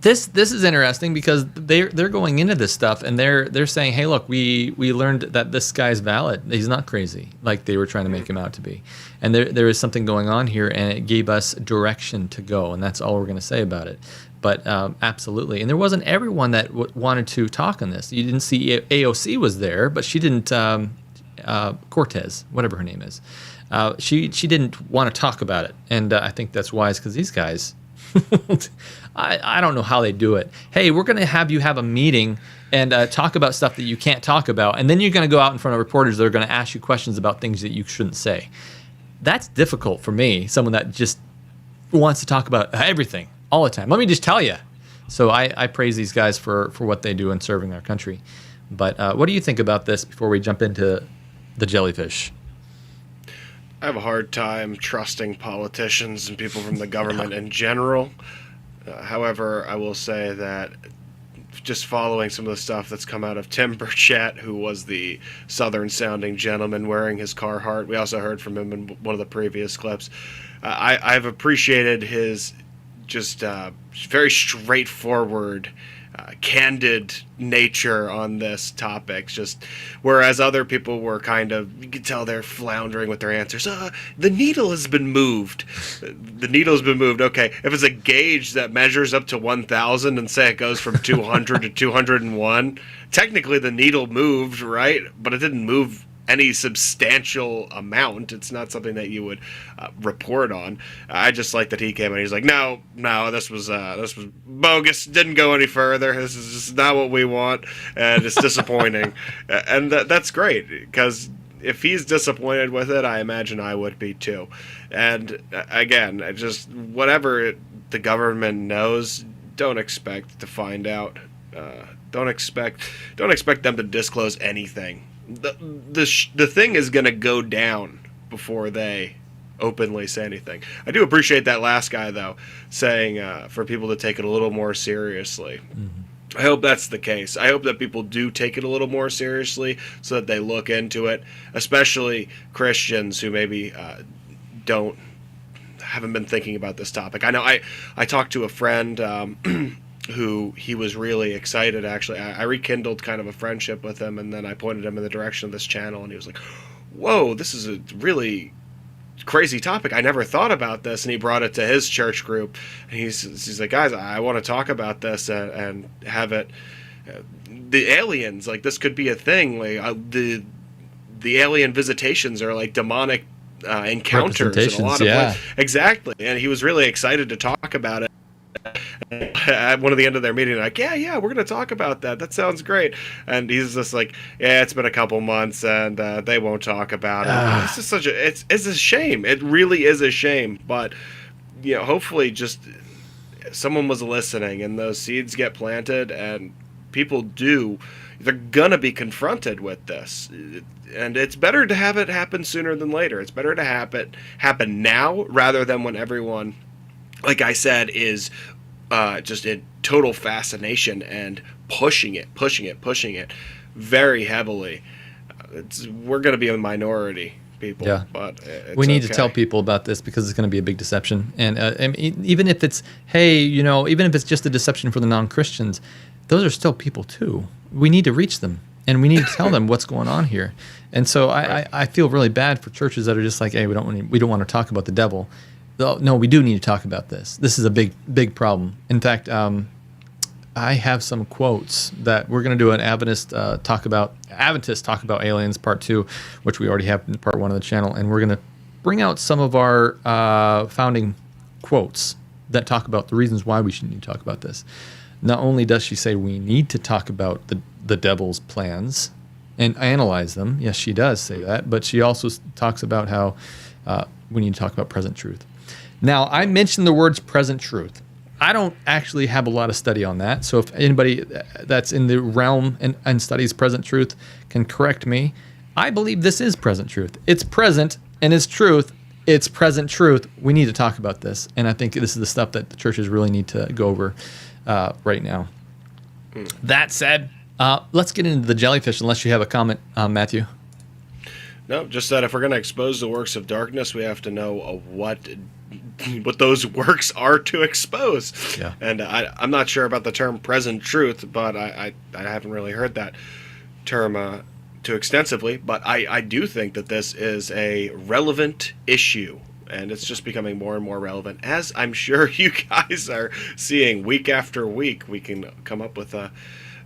[SPEAKER 2] This is interesting because they're going into this stuff and they're saying, hey, look, we learned that this guy's valid. He's not crazy like they were trying to make him out to be. And there is something going on here, and it gave us direction to go, and that's all we're going to say about it. But absolutely. And there wasn't everyone that wanted to talk on this. You didn't see AOC was there, but she didn't, Cortez, whatever her name is. She didn't want to talk about it. And I think that's wise because these guys, I don't know how they do it. Hey, we're going to have you have a meeting and talk about stuff that you can't talk about, and then you're going to go out in front of reporters that are going to ask you questions about things that you shouldn't say. That's difficult for me, someone that just wants to talk about everything all the time. Let me just tell you. So I praise these guys for what they do in serving our country. But what do you think about this before we jump into the jellyfish?
[SPEAKER 3] I have a hard time trusting politicians and people from the government in general. However, I will say that just following some of the stuff that's come out of Tim Burchett, who was the southern-sounding gentleman wearing his Carhartt. We also heard from him in one of the previous clips. I've appreciated his just very straightforward, candid nature on this topic. Just whereas other people were kind of, you could tell they're floundering with their answers. The needle has been moved. The needle's been moved. Okay, if it's a gauge that measures up to 1,000 and say it goes from 200 to 201, technically the needle moved, right? But it didn't move any substantial amount. It's not something that you would report on. I just like that he came and he's like, no, this was bogus. Didn't go any further. This is just not what we want, and it's disappointing. And that's great, because if he's disappointed with it, I imagine I would be too. And again, just whatever the government knows, don't expect to find out. Don't expect them to disclose anything. The thing is going to go down before they openly say anything. I do appreciate that last guy, though, saying for people to take it a little more seriously. Mm-hmm. I hope that's the case. I hope that people do take it a little more seriously so that they look into it, especially Christians who maybe haven't been thinking about this topic. I know I talked to a friend who he was really excited, actually. I rekindled kind of a friendship with him, and then I pointed him in the direction of this channel, and he was like, whoa, this is a really crazy topic. I never thought about this. And he brought it to his church group, and he's like, guys, I want to talk about this and have it, the aliens, like, this could be a thing. Like, the alien visitations are like demonic encounters in a lot of ways. Exactly. And he was really excited to talk about it. At one of the end of their meeting, like, yeah, we're gonna talk about that. That sounds great. And he's just like, yeah, it's been a couple months, and they won't talk about it. It's just it's a shame. It really is a shame. But hopefully, just someone was listening, and those seeds get planted, and people they're gonna be confronted with this. And it's better to have it happen sooner than later. It's better to have it happen now rather than when everyone, like I said, is just in total fascination and pushing it very heavily. We're going to be a minority, people. Yeah. But
[SPEAKER 2] we need to tell people about this, because it's going to be a big deception. And even if it's, even if it's just a deception for the non-Christians, those are still people too. We need to reach them, and we need to tell them what's going on here. And so I feel really bad for churches that are just like, hey, we don't want to talk about the devil. No, we do need to talk about this. This is a big problem. In fact, I have some quotes that we're going to do an Adventist talk about aliens part 2, which we already have in part 1 of the channel, and we're going to bring out some of our founding quotes that talk about the reasons why we should need to talk about this. Not only does she say we need to talk about the devil's plans and analyze them, yes, she does say that, but she also talks about how we need to talk about present truth. Now, I mentioned the words present truth. I don't actually have a lot of study on that, so if anybody that's in the realm and studies present truth can correct me, I believe this is present truth. It's present and it's truth. It's present truth. We need to talk about this, and I think this is the stuff that the churches really need to go over right now. That said, let's get into the jellyfish, unless you have a comment, Matthew.
[SPEAKER 3] No, just that if we're going to expose the works of darkness, we have to know what those works are to expose. Yeah. And I'm not sure about the term present truth, but I haven't really heard that term too extensively. But I do think that this is a relevant issue, and it's just becoming more and more relevant, as I'm sure you guys are seeing week after week. We can come up with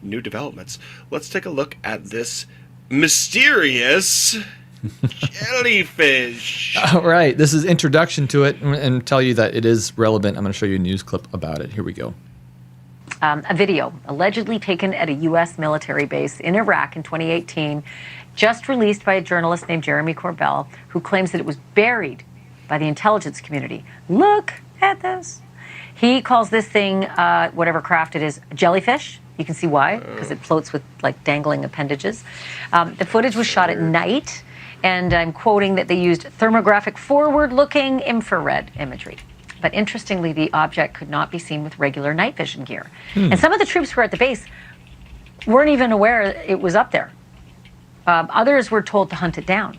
[SPEAKER 3] new developments. Let's take a look at this mysterious Jellyfish.
[SPEAKER 2] All right, this is introduction to it, and tell you that it is relevant. I'm going to show you a news clip about it. Here we go.
[SPEAKER 9] A video allegedly taken at a U.S. military base in Iraq in 2018, just released by a journalist named Jeremy Corbell, who claims that it was buried by the intelligence community. Look at this. He calls this thing, whatever craft it is, jellyfish. You can see why, because it floats with like dangling appendages. The footage was shot at night, and I'm quoting that they used thermographic forward-looking infrared imagery. But interestingly, the object could not be seen with regular night vision gear. And some of the troops who were at the base weren't even aware it was up there. Others were told to hunt it down.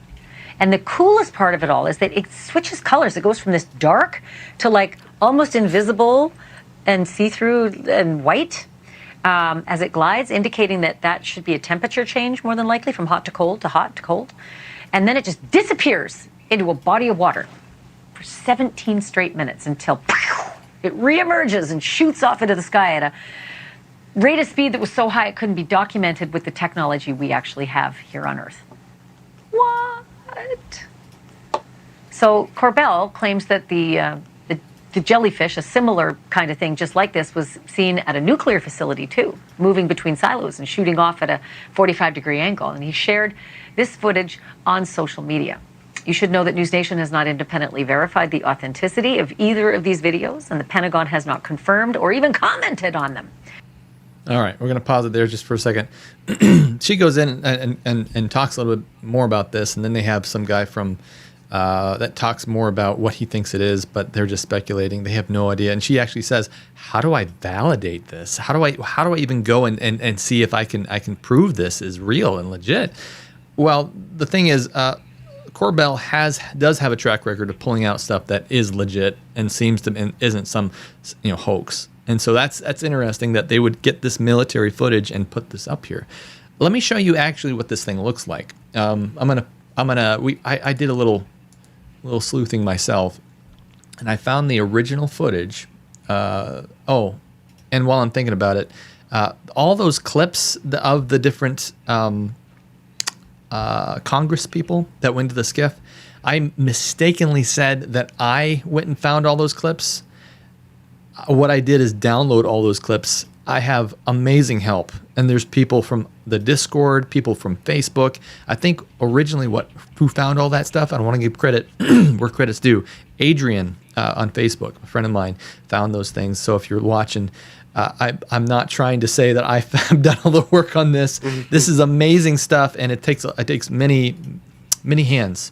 [SPEAKER 9] And the coolest part of it all is that it switches colors. It goes from this dark to like almost invisible and see-through and white as it glides, indicating that that should be a temperature change more than likely, from hot to cold to hot to cold. And then it just disappears into a body of water for 17 straight minutes until it reemerges and shoots off into the sky at a rate of speed that was so high it couldn't be documented with the technology we actually have here on Earth. What? So Corbell claims that the jellyfish, a similar kind of thing just like this, was seen at a nuclear facility too, moving between silos and shooting off at a 45-degree angle. And he shared this footage on social media. You should know that NewsNation has not independently verified the authenticity of either of these videos, and the Pentagon has not confirmed or even commented on them.
[SPEAKER 2] All right, we're going to pause it there just for a second. She goes in and talks a little bit more about this, and then they have some guy from that talks more about what he thinks it is, but they're just speculating. They have no idea. And she actually says, how do I validate this? How do I even go and see if I can prove this is real and legit? Well, the thing is, Corbell does have a track record of pulling out stuff that is legit and seems to and isn't some hoax. And so that's interesting that they would get this military footage and put this up here. Let me show you actually what this thing looks like. I did a little sleuthing myself, and I found the original footage. And while I'm thinking about it, all those clips of the different Congress people that went to the SCIF, I mistakenly said that I went and found all those clips. What I did is download all those clips. I have amazing help, and there's people from the Discord, people from Facebook. I think originally who found all that stuff, I don't want to give credit where credit's due. Adrian on Facebook, a friend of mine, found those things. So if you're watching, I'm not trying to say that I've done all the work on this. This is amazing stuff, and it takes many hands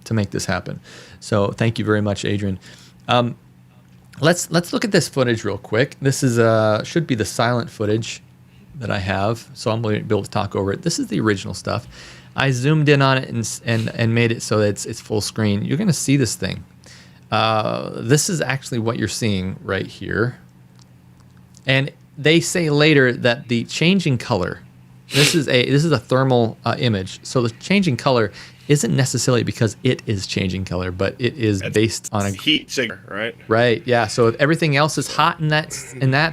[SPEAKER 2] to make this happen. So thank you very much, Adrian. Let's look at this footage real quick. This is should be the silent footage that I have, so I'm going to be able to talk over it. This is the original stuff. I zoomed in on it and made it so that it's full screen. You're going to see this thing. This is actually what you're seeing right here. And they say later that the changing color, this is a thermal image. So the changing color isn't necessarily because it is changing color, but it is based on a
[SPEAKER 3] heat signal, right?
[SPEAKER 2] Right. Yeah. So if everything else is hot in that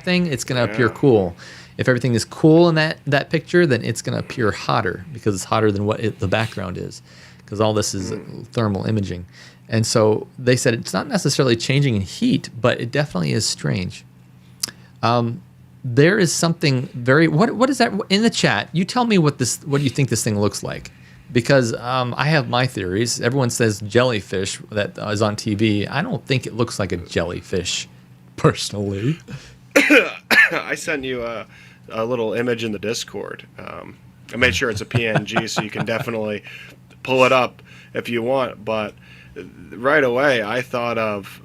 [SPEAKER 2] thing, it's going to appear cool. If everything is cool in that picture, then it's going to appear hotter because it's hotter than what the background is, because all this is thermal imaging. And so they said it's not necessarily changing in heat, but it definitely is strange. There is something very what is that in the chat? You tell me what you think this thing looks like, because I have my theories. Everyone says jellyfish that is on TV. I don't think it looks like a jellyfish, personally.
[SPEAKER 3] I sent you a little image in the Discord. I made sure it's a PNG, so you can definitely pull it up if you want. But right away, I thought of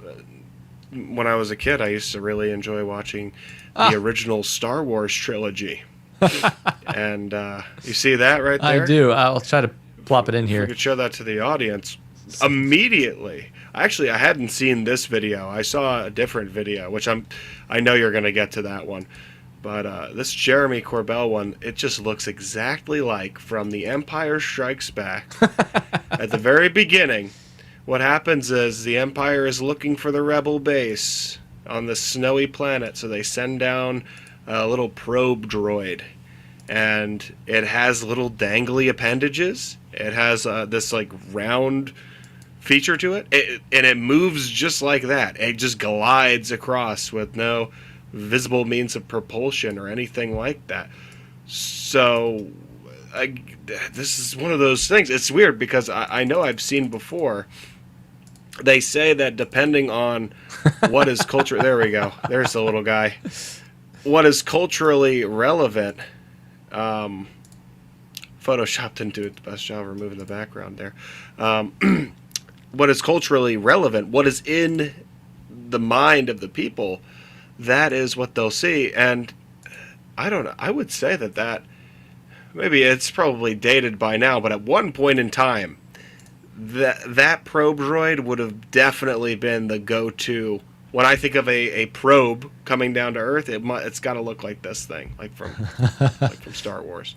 [SPEAKER 3] when I was a kid. I used to really enjoy watching the original Star Wars trilogy. And you see that right there?
[SPEAKER 2] I do. I'll try to plop it in here.
[SPEAKER 3] If we could show that to the audience immediately. Actually, I hadn't seen this video. I saw a different video, which I know you're going to get to that one. But this Jeremy Corbell one, it just looks exactly like from The Empire Strikes Back. At the very beginning, what happens is the Empire is looking for the rebel base on the snowy planet, so they send down a little probe droid. and it has little dangly appendages. It has this like round feature to it, and it moves just like that. It just glides across with no visible means of propulsion or anything like that. So this is one of those things. It's weird because I know I've seen before. They say that depending on what is culture, there we go. There's the little guy. What is culturally relevant. Photoshop didn't do the best job removing the background there. What is culturally relevant, what is in the mind of the people, that is what they'll see. And I don't know. I would say that maybe it's probably dated by now, but at one point in time, that probe droid would have definitely been the go-to. When I think of a probe coming down to Earth, it's got to look like this thing, like from Star Wars.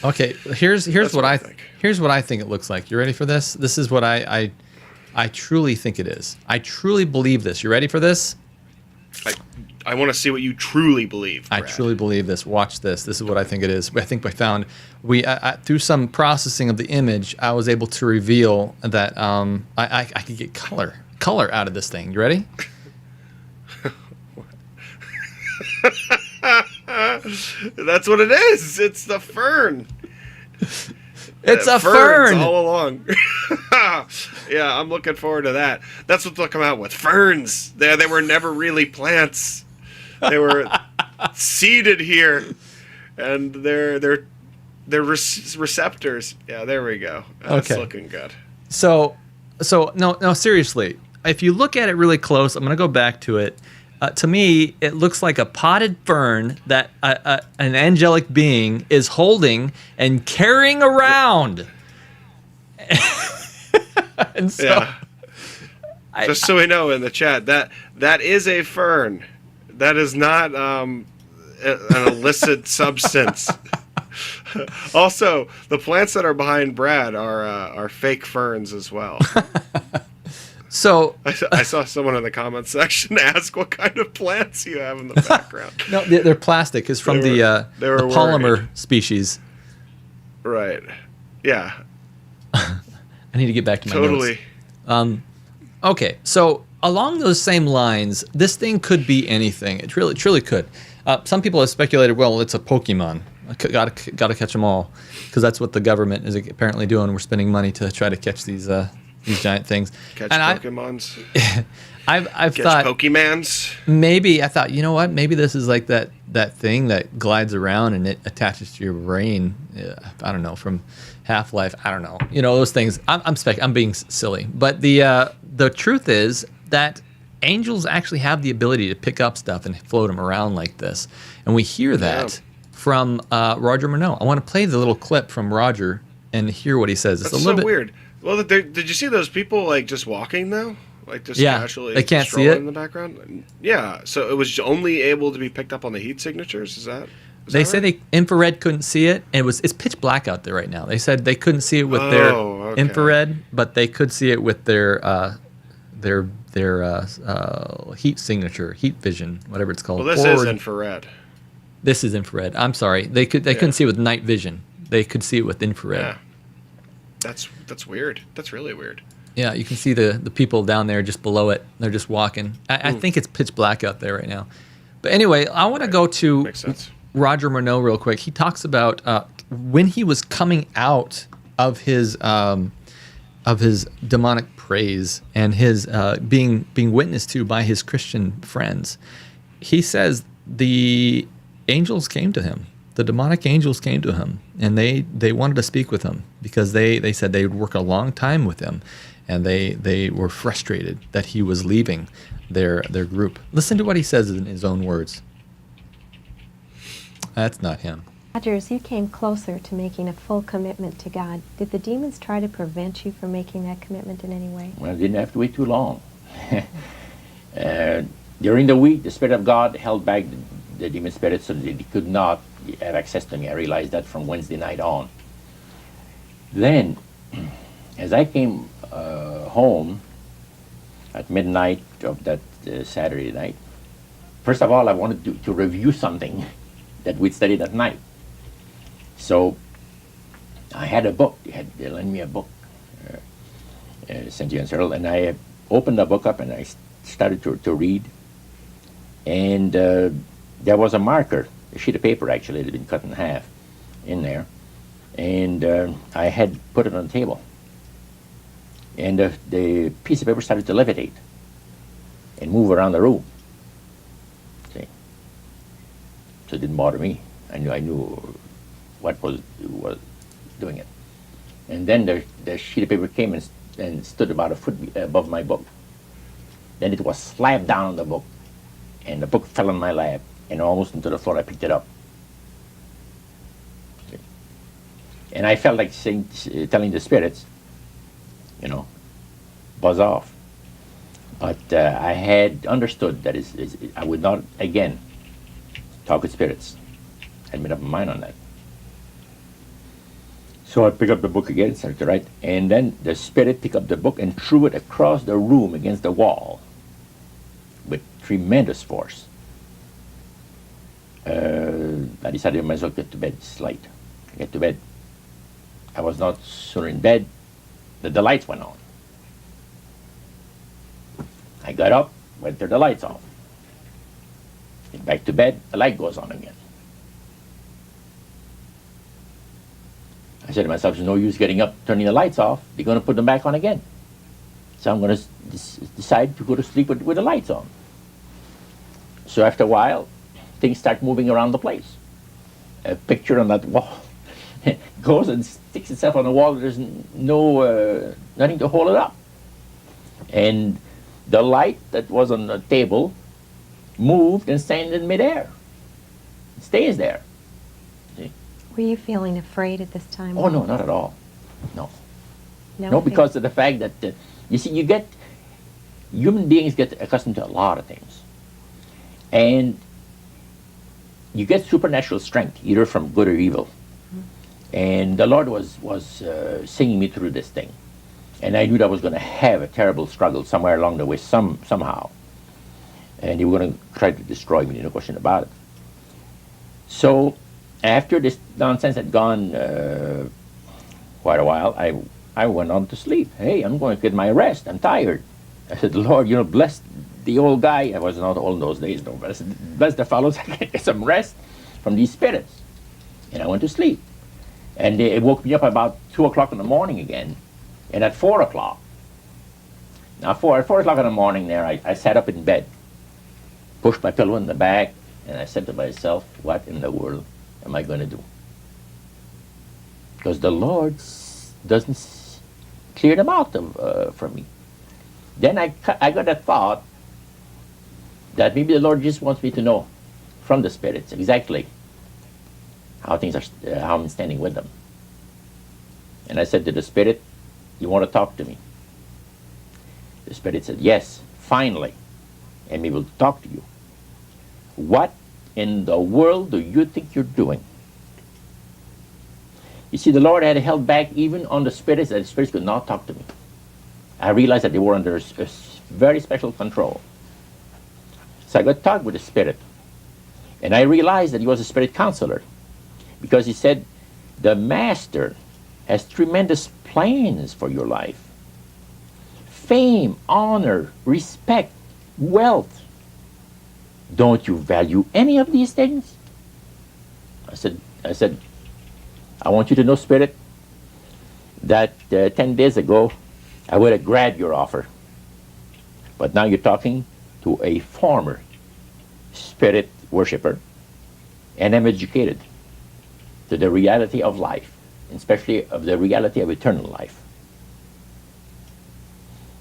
[SPEAKER 2] Okay, here's what I think. Here's what I think it looks like. You ready for this? This is what I truly think it is. I truly believe this. You ready for this?
[SPEAKER 3] I want to see what you truly believe, Brad.
[SPEAKER 2] I truly believe this. Watch this. This is what I think it is. I think I found through some processing of the image, I was able to reveal that I could get color out of this thing. You ready?
[SPEAKER 3] That's what it is. It's the fern.
[SPEAKER 2] It's a fern
[SPEAKER 3] all along. Yeah, I'm looking forward to that. That's what they'll come out with. Ferns. They were never really plants. They were seeded here, and they're receptors. Yeah, there we go. That's looking good.
[SPEAKER 2] So no, seriously. If you look at it really close, I'm gonna go back to it. To me, it looks like a potted fern that an angelic being is holding and carrying around. And so,
[SPEAKER 3] yeah. Just so we know in the chat, that is a fern. That is not an illicit substance. Also, the plants that are behind Brad are fake ferns as well.
[SPEAKER 2] So
[SPEAKER 3] I saw someone in the comment section ask what kind of plants you have in the background.
[SPEAKER 2] No, they're plastic. It's from the polymer species.
[SPEAKER 3] Right. Yeah.
[SPEAKER 2] I need to get back to my notes. Okay, so along those same lines, this thing could be anything. It truly could. Some people have speculated, well, it's a Pokemon. Got to catch them all, because that's what the government is apparently doing. We're spending money to try to catch these giant things.
[SPEAKER 3] Catch
[SPEAKER 2] and
[SPEAKER 3] Pokemons.
[SPEAKER 2] I've
[SPEAKER 3] catch
[SPEAKER 2] thought
[SPEAKER 3] Pokemans.
[SPEAKER 2] Maybe I thought, you know what? Maybe this is like that thing that glides around and it attaches to your brain. I don't know, from Half-Life. I don't know. You know, those things. I'm being silly, but the truth is that angels actually have the ability to pick up stuff and float them around like this, and we hear that from Roger Morneau. I want to play the little clip from Roger and hear what he says. It's
[SPEAKER 3] That's
[SPEAKER 2] a little
[SPEAKER 3] so
[SPEAKER 2] bit
[SPEAKER 3] weird. Well, did you see those people like just walking though? Like just casually
[SPEAKER 2] they can't see
[SPEAKER 3] strolling
[SPEAKER 2] it
[SPEAKER 3] in the background? Yeah, so it was only able to be picked up on the heat signatures, is that?
[SPEAKER 2] They say the infrared couldn't see it, and it's pitch black out there right now. They said they couldn't see it with their infrared, but they could see it with their heat signature, heat vision, whatever it's called.
[SPEAKER 3] Well, this is infrared.
[SPEAKER 2] This is infrared. I'm sorry, they couldn't see it with night vision. They could see it with infrared.
[SPEAKER 3] Yeah, that's weird. That's really weird.
[SPEAKER 2] Yeah, you can see the people down there just below it. They're just walking. I think it's pitch black out there right now. But anyway, I want to go to Roger Morneau real quick. He talks about when he was coming out of his demonic praise and his being witnessed to by his Christian friends. He says the angels came to him. The demonic angels came to him, and they wanted to speak with him because they said they would work a long time with him, and they were frustrated that he was leaving their group. Listen to what he says in his own words. That's not him.
[SPEAKER 18] Roger, as you came closer to making a full commitment to God, did the demons try to prevent you from making that commitment in any way?
[SPEAKER 19] Well, I didn't have to wait too long. During the week, the Spirit of God held back the demon spirits so that they could not have access to me. I realized that from Wednesday night on. Then, as I came home at midnight of that Saturday night, first of all, I wanted to review something that we'd studied at night. So I had a book. They lent me a book, St. John's Herald, and I opened the book up and I started to read. And there was a marker, a sheet of paper actually, that had been cut in half in there. And I had put it on the table. And the piece of paper started to levitate and move around the room. See? So it didn't bother me. I knew what was doing it. And then the sheet of paper came and stood about a foot above my book. Then it was slammed down on the book, and the book fell on my lap, and almost into the floor. I picked it up. See? And I felt like telling the spirits, you know, buzz off. But I had understood that I would not again talk with spirits. I made up my mind on that. So I picked up the book again, started to write, and then the spirit picked up the book and threw it across the room against the wall with tremendous force. I decided I might as well get to bed. It's light. I get to bed. I was not sooner in bed, the lights went on. I got up, went to the lights off. Get back to bed, the light goes on again. I said to myself, there's no use getting up, turning the lights off. They're going to put them back on again. So I'm going to decide to go to sleep with the lights on. So after a while, things start moving around the place. A picture on that wall goes and sticks itself on the wall. There's nothing to hold it up. And the light that was on the table moved and stayed in midair. It stays there. See?
[SPEAKER 18] Were you feeling afraid at this time?
[SPEAKER 19] Oh, no, not at all. No.
[SPEAKER 18] No,
[SPEAKER 19] because of the fact that, you see, human beings get accustomed to a lot of things. And you get supernatural strength, either from good or evil. Mm-hmm. And the Lord was singing me through this thing. And I knew that I was going to have a terrible struggle somewhere along the way, somehow. And he was going to try to destroy me, no question about it. So after this nonsense had gone quite a while, I went on to sleep. Hey, I'm going to get my rest. I'm tired. I said, Lord, bless the old guy. I was not old in those days, no, but I said, bless the fellows. I can get some rest from these spirits. And I went to sleep. And it woke me up about 2 o'clock in the morning again. And at 4 o'clock, now at 4 o'clock in the morning there, I sat up in bed, pushed my pillow in the back, and I said to myself, what in the world am I going to do? Because the Lord doesn't clear them out from me. Then I got a thought that maybe the Lord just wants me to know from the spirits exactly how things are, how I'm standing with them. And I said to the spirit, you want to talk to me? The spirit said, yes, finally, and we will talk to you. What in the world do you think you're doing? You see, the Lord had held back even on the spirits, that the spirits could not talk to me. I realized that they were under a very special control. So I got to talk with the spirit. And I realized that he was a spirit counselor, because he said, the master has tremendous plans for your life. Fame, honor, respect, wealth. Don't you value any of these things? I said, I want you to know, Spirit, that 10 days ago, I would have grabbed your offer. But now you're talking to a former spirit worshiper, and I'm educated to the reality of life, especially of the reality of eternal life.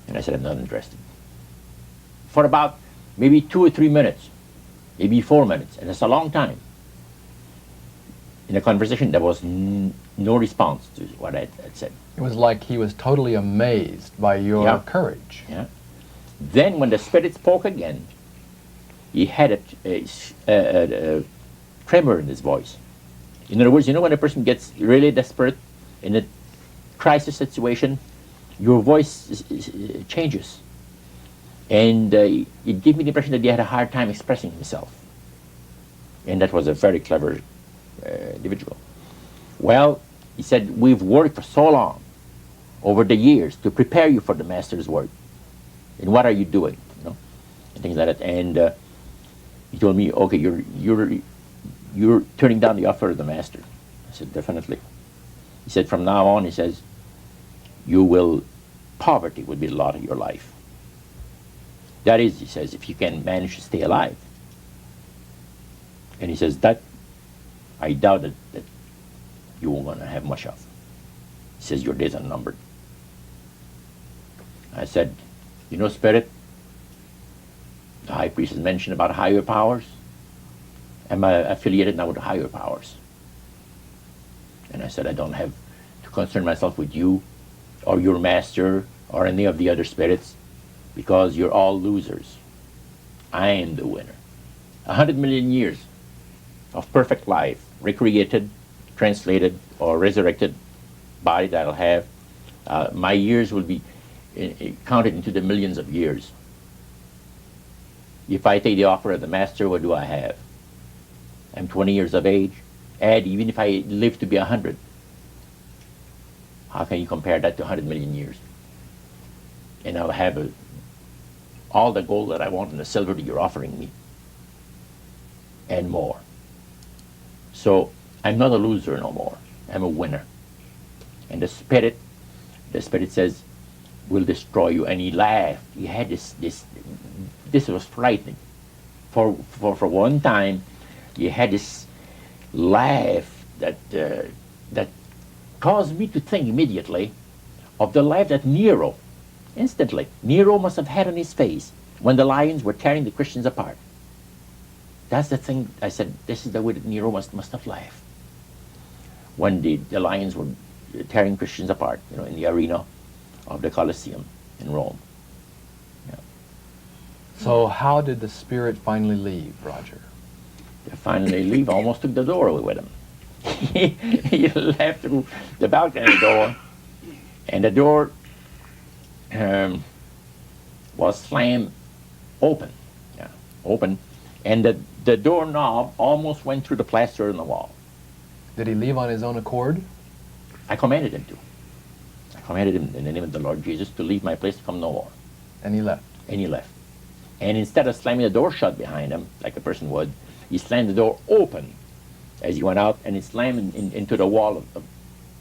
[SPEAKER 19] And I said, I'm not interested. For about maybe 2 or 3 minutes, maybe 4 minutes, and it's a long time. In a conversation, there was no response to what I had said.
[SPEAKER 20] It was like he was totally amazed by your courage.
[SPEAKER 19] Yeah. Then when the Spirit spoke again, he had a tremor in his voice. In other words, when a person gets really desperate in a crisis situation, your voice changes. And it gave me the impression that he had a hard time expressing himself. And that was a very clever individual. Well, he said, we've worked for so long, over the years, to prepare you for the master's work. And what are you doing? You know, and things like that. And he told me, okay, you're turning down the offer of the master. I said, definitely. He said, from now on, he says, poverty will be a lot of your life. That is, he says, if you can manage to stay alive. And he says, that I doubt that you won't going to have much of. He says, your days are numbered. I said, you know, Spirit, the high priest has mentioned about higher powers. Am I affiliated now with the higher powers? And I said, I don't have to concern myself with you or your master or any of the other spirits, because you're all losers. I am the winner. 100 million years of perfect life, recreated, translated, or resurrected body that I'll have. My years will be counted into the millions of years. If I take the offer of the master, what do I have? I'm 20 years of age. And even if I live to be 100, how can you compare that to 100 million years? And I'll have all the gold that I want and the silver that you're offering me, and more. So I'm not a loser no more. I'm a winner. And the Spirit says, will destroy you. And he laughed. He had this was frightening. For one time, he had this laugh that caused me to think immediately of the life that Nero must have had on his face when the lions were tearing the Christians apart. That's the thing. I said, this is the way that Nero must have laughed when the lions were tearing Christians apart, you know, in the arena of the Colosseum in Rome. Yeah.
[SPEAKER 20] So how did the Spirit finally leave, Roger?
[SPEAKER 19] They finally leave. Almost took the door away with him. He left through the balcony door, and the door was slammed open, and the doorknob almost went through the plaster in the wall.
[SPEAKER 20] Did he leave on his own accord?
[SPEAKER 19] I commanded him to. I commanded him in the name of the Lord Jesus to leave my place, to come no more.
[SPEAKER 20] And he left?
[SPEAKER 19] And he left. And instead of slamming the door shut behind him, like a person would, he slammed the door open as he went out, and it slammed into the wall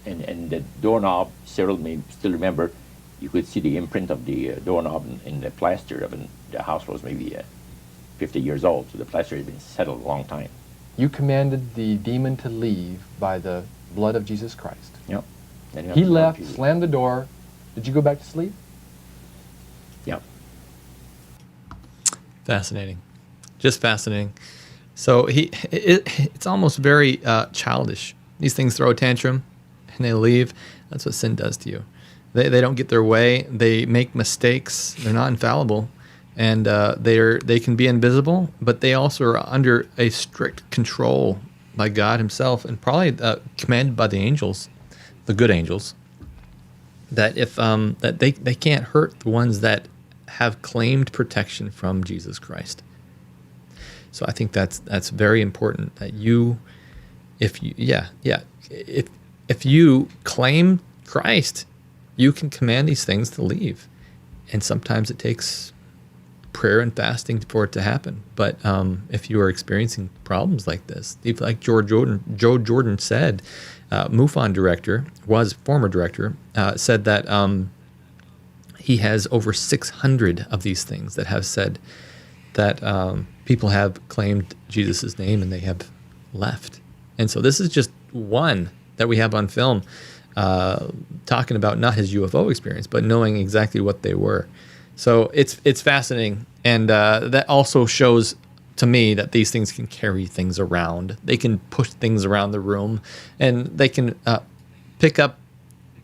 [SPEAKER 19] and the doorknob. Cyril may still remember, you could see the imprint of the doorknob in the plaster of the house was maybe 50 years old, so the plaster had been settled a long time.
[SPEAKER 20] You commanded the demon to leave by the blood of Jesus Christ.
[SPEAKER 19] Yep.
[SPEAKER 20] He left, slammed the door. Did you go back to sleep?
[SPEAKER 19] Yep.
[SPEAKER 2] Fascinating. Just fascinating. So it's almost very childish. These things throw a tantrum and they leave. That's what sin does to you. They don't get their way. They make mistakes. They're not infallible. And they can be invisible, but they also are under a strict control by God himself, and probably commanded by the angels, the good angels, that if that they can't hurt the ones that have claimed protection from Jesus Christ. So I think that's very important, that if you claim Christ, you can command these things to leave, and sometimes it takes prayer and fasting for it to happen. But if you are experiencing problems like this, like Joe Jordan said, MUFON director, former director, said that he has over 600 of these things that have said that people have claimed Jesus' name and they have left. And so this is just one that we have on film, talking about not his UFO experience, but knowing exactly what they were. So it's fascinating, and that also shows to me that these things can carry things around. They can push things around the room, and they can pick up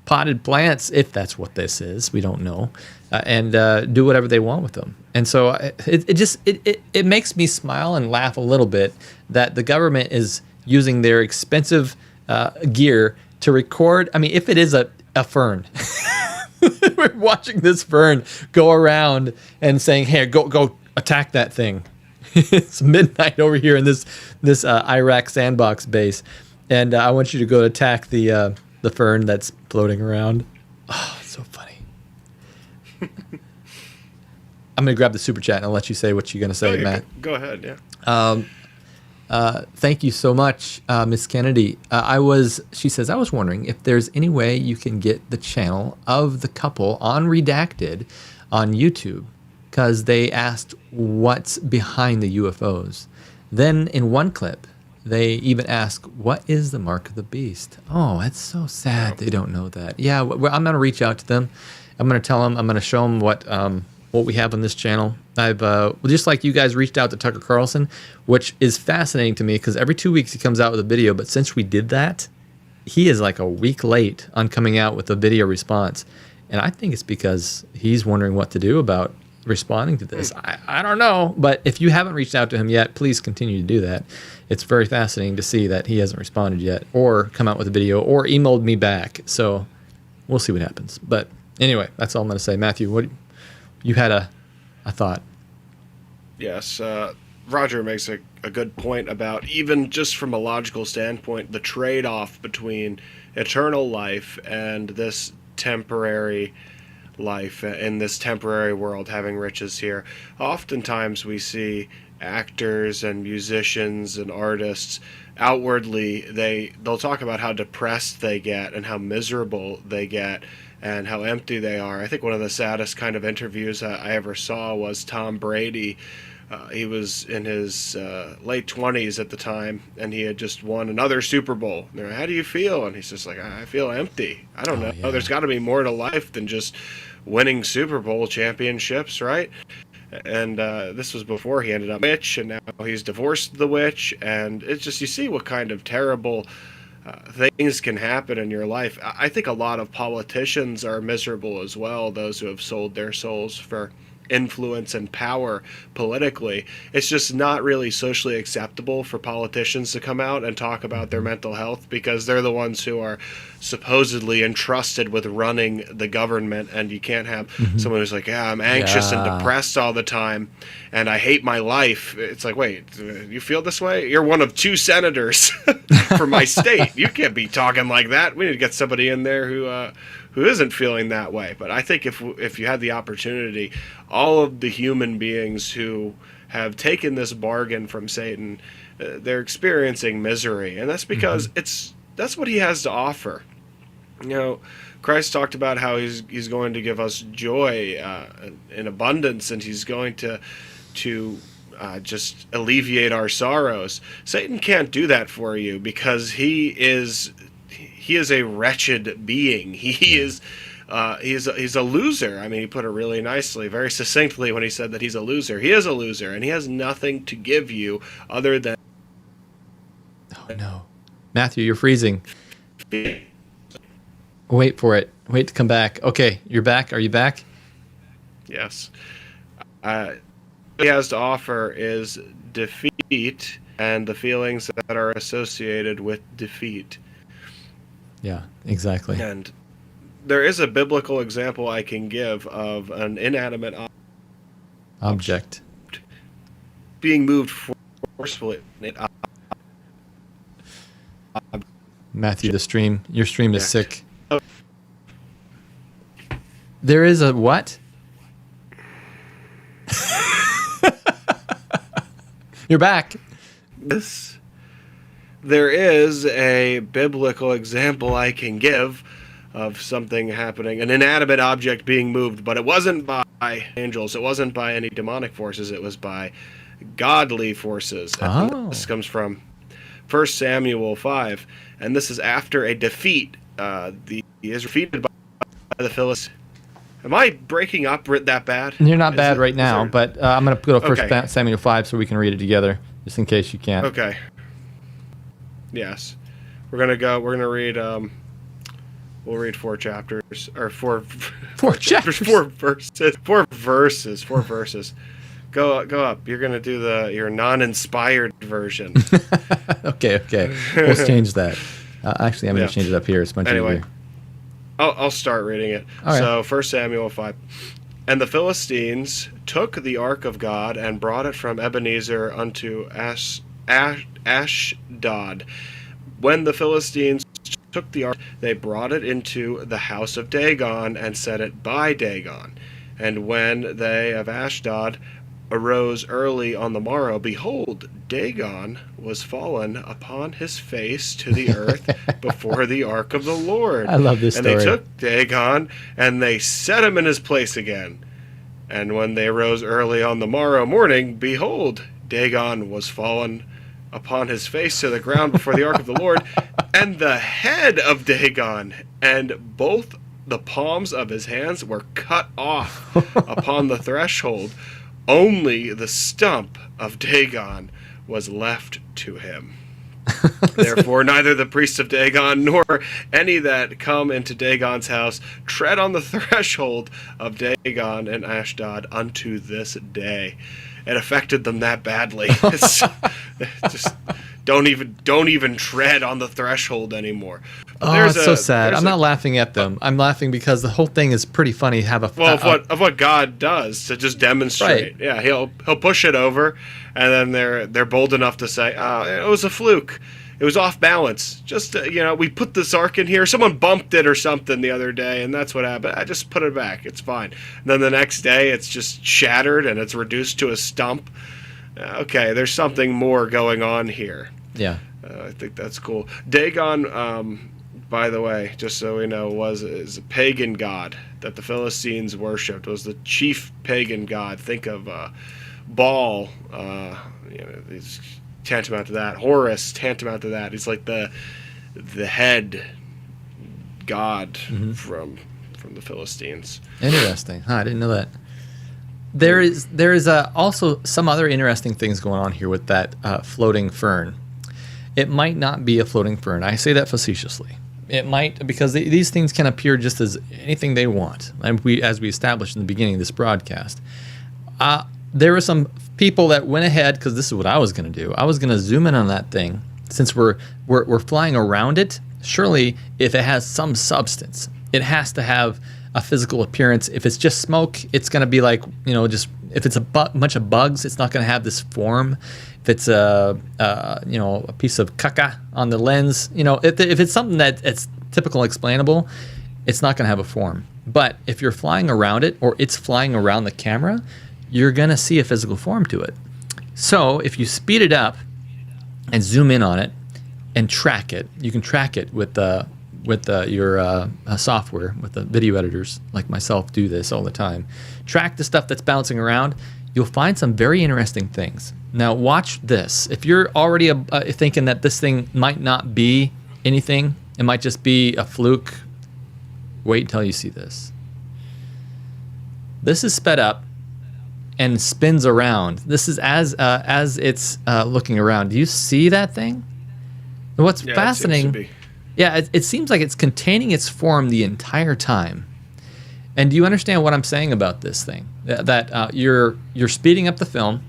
[SPEAKER 2] potted plants, if that's what this is. We don't know, and do whatever they want with them. And so it makes me smile and laugh a little bit that the government is using their expensive gear to record. I mean, if it is a fern. We're watching this fern go around and saying, "Hey, go attack that thing." It's midnight over here in this Iraq sandbox base, And I want you to go attack the fern that's floating around. Oh, it's so funny. I'm going to grab the super chat and I'll let you say what you're going to say, Matt.
[SPEAKER 3] Go ahead, yeah.
[SPEAKER 2] Thank you so much, Miss Kennedy. She says, I was wondering if there's any way you can get the channel of the couple on Redacted on YouTube, because they asked what's behind the UFOs. Then in one clip, they even ask, what is the mark of the beast? Oh, that's so sad they don't know that. Yeah, I'm going to reach out to them. I'm going to tell them, I'm going to show them what we have on this channel. I've just like you guys reached out to Tucker Carlson, which is fascinating to me because every 2 weeks he comes out with a video. But since we did that, he is like a week late on coming out with a video response. And I think it's because he's wondering what to do about responding to this. I don't know. But if you haven't reached out to him yet, please continue to do that. It's very fascinating to see that he hasn't responded yet or come out with a video or emailed me back. So we'll see what happens. But anyway, that's all I'm going to say. Matthew, what you had a thought.
[SPEAKER 3] Yes, Roger makes a good point about, even just from a logical standpoint, the trade-off between eternal life and this temporary life in this temporary world, having riches here. Oftentimes we see actors and musicians and artists outwardly, they'll talk about how depressed they get and how miserable they get and how empty they are. I think one of the saddest kind of interviews I ever saw was Tom Brady. He was in his late 20s at the time, and he had just won another Super Bowl. They're like, how do you feel? And he's just like, I feel empty. I don't know. Yeah. There's got to be more to life than just winning Super Bowl championships, right? And this was before he ended up witch, and now he's divorced the witch. And it's just, you see what kind of terrible things can happen in your life. I think a lot of politicians are miserable as well, those who have sold their souls for influence and power politically. It's just not really socially acceptable for politicians to come out and talk about their mental health, because they're the ones who are supposedly entrusted with running the government, and you can't have someone who's like, yeah, I'm anxious and depressed all the time and I hate my life. It's like, wait, you feel this way? You're one of 2 senators for my state. You can't be talking like that. We need to get somebody in there who isn't feeling that way. But I think if you had the opportunity, all of the human beings who have taken this bargain from Satan, they're experiencing misery, and that's because that's what he has to offer. You know, Christ talked about how he's going to give us joy in abundance, and he's going to just alleviate our sorrows. Satan can't do that for you because he is a wretched being. He's a loser. I mean, he put it really nicely, very succinctly when he said that he's a loser. He is a loser, and he has nothing to give you other than...
[SPEAKER 2] Oh, no. Matthew, you're freezing. Wait for it. Wait to come back. Okay, you're back. Are you back?
[SPEAKER 3] Yes. What he has to offer is defeat and the feelings that are associated with defeat.
[SPEAKER 2] Yeah, exactly.
[SPEAKER 3] And there is a biblical example I can give of an inanimate
[SPEAKER 2] object
[SPEAKER 3] being moved forcefully.
[SPEAKER 2] Matthew, your stream is sick. There is a what? You're back.
[SPEAKER 3] There is a biblical example I can give of something happening, an inanimate object being moved, but it wasn't by angels, it wasn't by any demonic forces, it was by godly forces. And this comes from 1 Samuel 5, and this is after a defeat. He is defeated by the Philistines. Am I breaking up that bad?
[SPEAKER 2] You're not bad right now, but I'm going to go to 1 Samuel 5 so we can read it together, just in case you can't.
[SPEAKER 3] Okay. Yes. We're going to read, we'll read 4 chapters, or 4
[SPEAKER 2] chapters,
[SPEAKER 3] 4 verses. 4 verses. Go up. You're going to do your non-inspired version.
[SPEAKER 2] Okay. Let's change that. Actually, I'm going to change it up here. It's much easier.
[SPEAKER 3] I'll start reading it.
[SPEAKER 2] Right.
[SPEAKER 3] So, 1 Samuel 5. And the Philistines took the ark of God and brought it from Ebenezer unto Ashdod. when the Philistines took the ark, they brought it into the house of Dagon and set it by Dagon. And when they of Ashdod arose early on the morrow, behold, Dagon was fallen upon his face to the earth before the ark of the Lord.
[SPEAKER 2] I love this story.
[SPEAKER 3] And they took Dagon, and they set him in his place again. And when they rose early on the morrow morning, behold, Dagon was fallen upon his face to the ground before the ark of the Lord, and the head of Dagon and both the palms of his hands were cut off upon the threshold. Only the stump of Dagon was left to him. Therefore, neither the priests of Dagon nor any that come into Dagon's house tread on the threshold of Dagon and Ashdod unto this day. It affected them that badly. It's just don't even tread on the threshold anymore.
[SPEAKER 2] But it's so sad. I'm not laughing at them. I'm laughing because the whole thing is pretty funny. Of
[SPEAKER 3] what God does to just demonstrate.
[SPEAKER 2] Right.
[SPEAKER 3] Yeah, he'll push it over, and then they're bold enough to say, "Oh, it was a fluke. It was off balance. Just we put this ark in here. Someone bumped it or something the other day, and that's what happened. I just put it back. It's fine." And then the next day, it's just shattered and it's reduced to a stump. Okay, there's something more going on here.
[SPEAKER 2] Yeah.
[SPEAKER 3] I think that's cool. Dagon, by the way, just so we know, is a pagan god that the Philistines worshipped. Was the chief pagan god. Think of Baal. He's tantamount to that. Horus, tantamount to that. He's like the head god from the Philistines.
[SPEAKER 2] Interesting. I didn't know that. There is also some other interesting things going on here with that floating fern. It might not be a floating fern. I say that facetiously. It might, because these things can appear just as anything they want. And as we established in the beginning of this broadcast, there were some people that went ahead, because this is what I was going to do. I was going to zoom in on that thing. Since we're flying around it, surely if it has some substance, it has to have a physical appearance. If it's just smoke, it's going to be like, just if it's a bunch of bugs, it's not going to have this form. If it's a piece of caca on the lens, if it's something that it's typical explainable, it's not going to have a form. But if you're flying around it, or it's flying around the camera, you're going to see a physical form to it. So if you speed it up and zoom in on it and track it, you can track it with your software, with the video editors like myself do this all the time. Track the stuff that's bouncing around. You'll find some very interesting things. Now watch this. If you're already thinking that this thing might not be anything, it might just be a fluke, wait until you see this. This is sped up and spins around. This is as it's looking around. Do you see that thing? What's fascinating? Yeah, it seems like it's containing its form the entire time. And do you understand what I'm saying about this thing? That you're speeding up the film,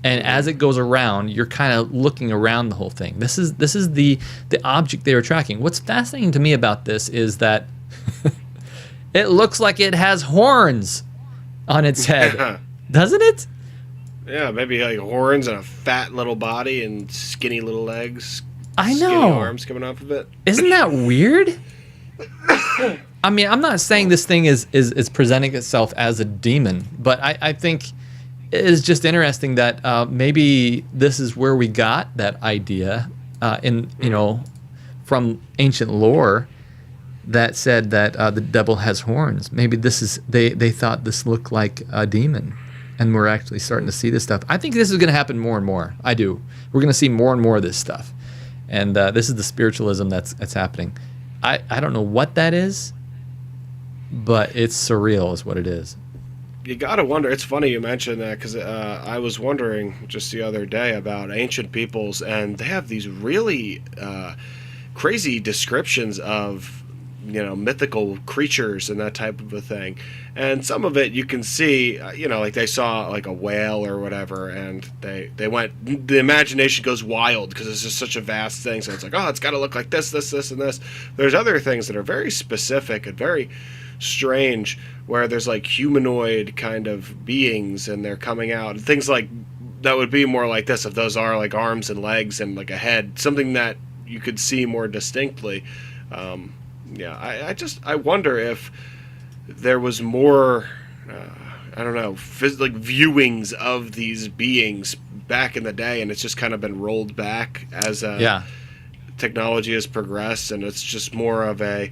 [SPEAKER 2] and as it goes around, you're kind of looking around the whole thing. This is the object they were tracking. What's fascinating to me about this is that it looks like it has horns on its head, doesn't it?
[SPEAKER 3] Yeah, maybe like horns and a fat little body and skinny little legs.
[SPEAKER 2] I know.
[SPEAKER 3] Skinny arms coming off of it.
[SPEAKER 2] Isn't that weird? I mean, I'm not saying this thing is presenting itself as a demon, but I think it is just interesting that maybe this is where we got that idea from ancient lore that said that the devil has horns. Maybe this is they thought this looked like a demon, and we're actually starting to see this stuff. I think this is going to happen more and more. I do. We're going to see more and more of this stuff, and this is the spiritualism that's happening. I don't know what that is, but it's surreal is what it is.
[SPEAKER 3] You gotta wonder. It's funny you mentioned that, because I was wondering just the other day about ancient peoples, and they have these really crazy descriptions of mythical creatures and that type of a thing. And some of it you can see, like they saw like a whale or whatever, and they went, the imagination goes wild because it's just such a vast thing. So it's like, oh, it's got to look like this, and this. There's other things that are very specific and very strange, where there's like humanoid kind of beings, and they're coming out, and things like that would be more like this, if those are like arms and legs and like a head, something that you could see more distinctly. I wonder if there was more, I don't know, like viewings of these beings back in the day, and it's just kind of been rolled back as technology has progressed, and it's just more of a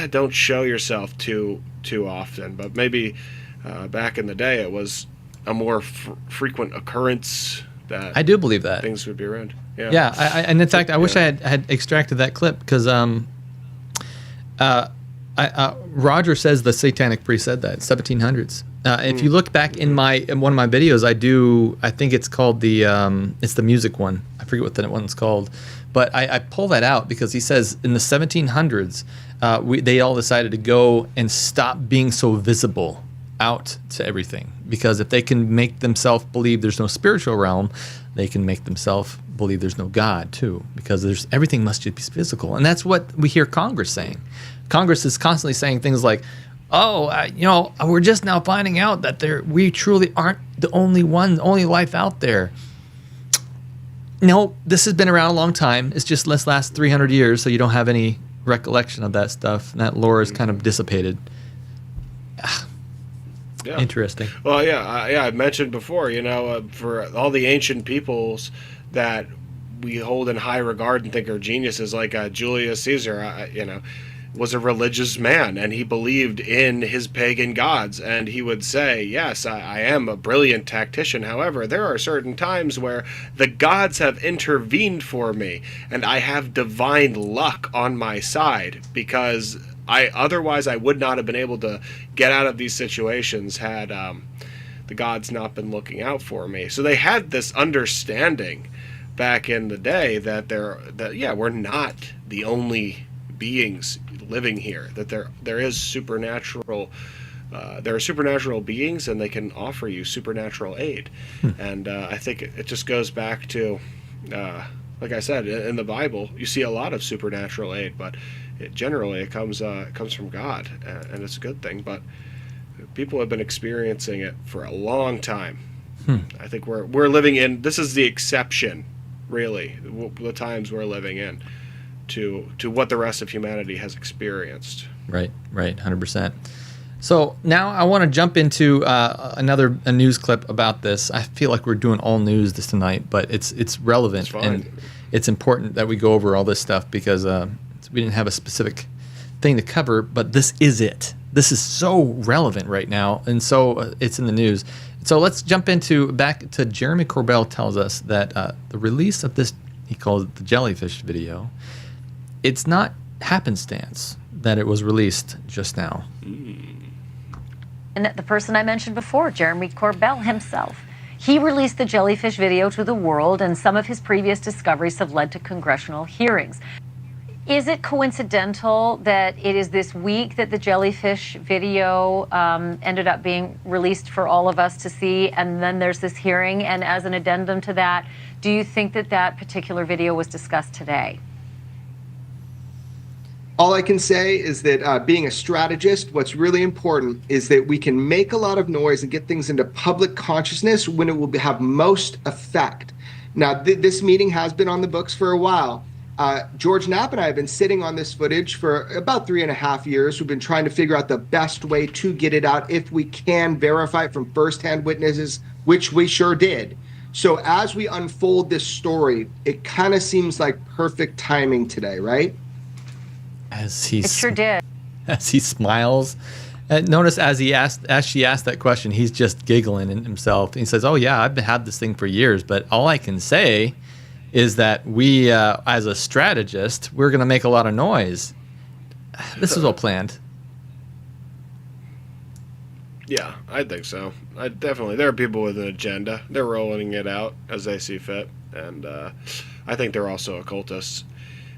[SPEAKER 3] don't show yourself too often. But maybe back in the day it was a more frequent occurrence that
[SPEAKER 2] I do believe that
[SPEAKER 3] things would be around.
[SPEAKER 2] And in fact, I wish I had extracted that clip, because Roger says the satanic priest said that 1700s. If you look back in one of my videos, I think it's called it's the music one. I forget what that one's called, but I pull that out because he says in the 1700s they all decided to go and stop being so visible out to everything, because if they can make themselves believe there's no spiritual realm, they can make themselves believe there's no God too, because everything must just be physical. And that's what we hear Congress saying. Congress is constantly saying things like, we're just now finding out that we truly aren't the only life out there. No, this has been around a long time. It's just last 300 years, so you don't have any recollection of that stuff, and that lore is kind of dissipated.
[SPEAKER 3] Yeah.
[SPEAKER 2] Interesting.
[SPEAKER 3] Well, I mentioned before, for all the ancient peoples that we hold in high regard and think are geniuses, like Julius Caesar, was a religious man, and he believed in his pagan gods, and he would say, yes, I am a brilliant tactician. However, there are certain times where the gods have intervened for me, and I have divine luck on my side, because otherwise I would not have been able to get out of these situations had the gods not been looking out for me. So they had this understanding back in the day that we're not the only beings living here, that there is supernatural there are supernatural beings, and they can offer you supernatural aid. And I think it just goes back to like I said, in the Bible you see a lot of supernatural aid, but generally it comes from God, and it's a good thing. But people have been experiencing it for a long time. I think we're living in, this is the exception, really, the times we're living in to what the rest of humanity has experienced. Right,
[SPEAKER 2] 100%. So now I want to jump into a news clip about this. I feel like we're doing all news this tonight, but it's relevant, and it's important that we go over all this stuff, because we didn't have a specific thing to cover, but this is it. This is so relevant right now, and so it's in the news. So let's jump back to Jeremy Corbell tells us that the release of this, he calls it the Jellyfish video, it's not happenstance that it was released just now.
[SPEAKER 9] And the person I mentioned before, Jeremy Corbell himself. He released the Jellyfish video to the world, and some of his previous discoveries have led to congressional hearings. Is it coincidental that it is this week that the Jellyfish video ended up being released for all of us to see, and then there's this hearing? And as an addendum to that, do you think that particular video was discussed today?
[SPEAKER 21] All I can say is that being a strategist, what's really important is that we can make a lot of noise and get things into public consciousness when it will have most effect. Now, this meeting has been on the books for a while. George Knapp and I have been sitting on this footage for about 3.5 years. We've been trying to figure out the best way to get it out if we can verify it from firsthand witnesses, which we sure did. So as we unfold this story, it kind of seems like perfect timing today, right?
[SPEAKER 2] It
[SPEAKER 9] sure did.
[SPEAKER 2] As he smiles. Notice as she asked that question, he's just giggling in himself. He says, "Oh yeah, I've had this thing for years, but all I can say is that we, as a strategist, we're going to make a lot of noise." This is all planned.
[SPEAKER 3] Yeah, I think so. Definitely, there are people with an agenda. They're rolling it out as they see fit, and I think they're also occultists.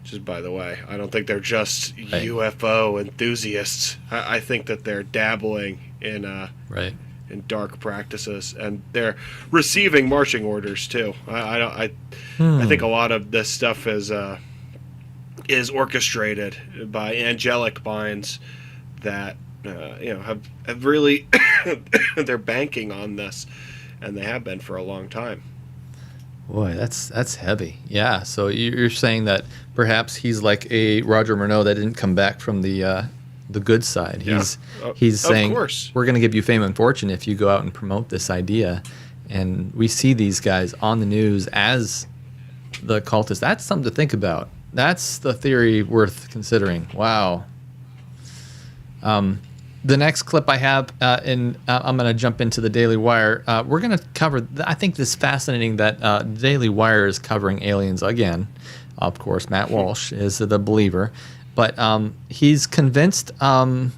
[SPEAKER 3] Just by the way, I don't think they're just UFO enthusiasts. I think that they're dabbling in in dark practices, and they're receiving marching orders too. I think a lot of this stuff is orchestrated by angelic minds that have really they're banking on this, and they have been for a long time.
[SPEAKER 2] Boy, that's heavy. Yeah. So you're saying that perhaps he's like a Roger Morneau that didn't come back from the good side. He's saying,
[SPEAKER 3] of course,
[SPEAKER 2] we're going to give you fame and fortune if you go out and promote this idea. And we see these guys on the news as the cultists. That's something to think about. That's the theory worth considering. Wow. The next clip I have, I'm going to jump into the Daily Wire. We're going to cover, I think this is fascinating that Daily Wire is covering aliens again. Of course, Matt Walsh is the believer. But he's convinced another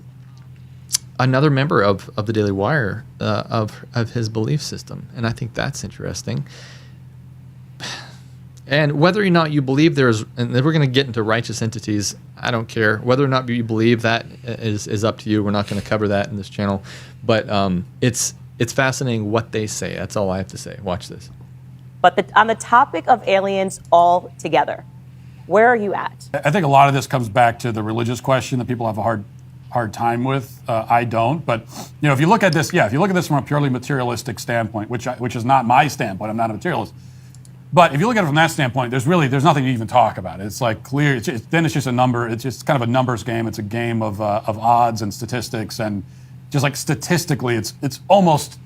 [SPEAKER 2] member of the Daily Wire of his belief system. And I think that's interesting. And whether or not you believe there's, and we're going to get into righteous entities, I don't care. Whether or not you believe that is up to you. We're not going to cover that in this channel. But it's fascinating what they say. That's all I have to say. Watch this.
[SPEAKER 1] But on the topic of aliens altogether, where are you at?
[SPEAKER 22] I think a lot of this comes back to the religious question that people have a hard time with. I don't. But if you look at this, if you look at this from a purely materialistic standpoint, which is not my standpoint, I'm not a materialist. But if you look at it from that standpoint, there's nothing to even talk about. It's like clear. Then it's just a number. It's just kind of a numbers game. It's a game of odds and statistics, and just like statistically, it's almost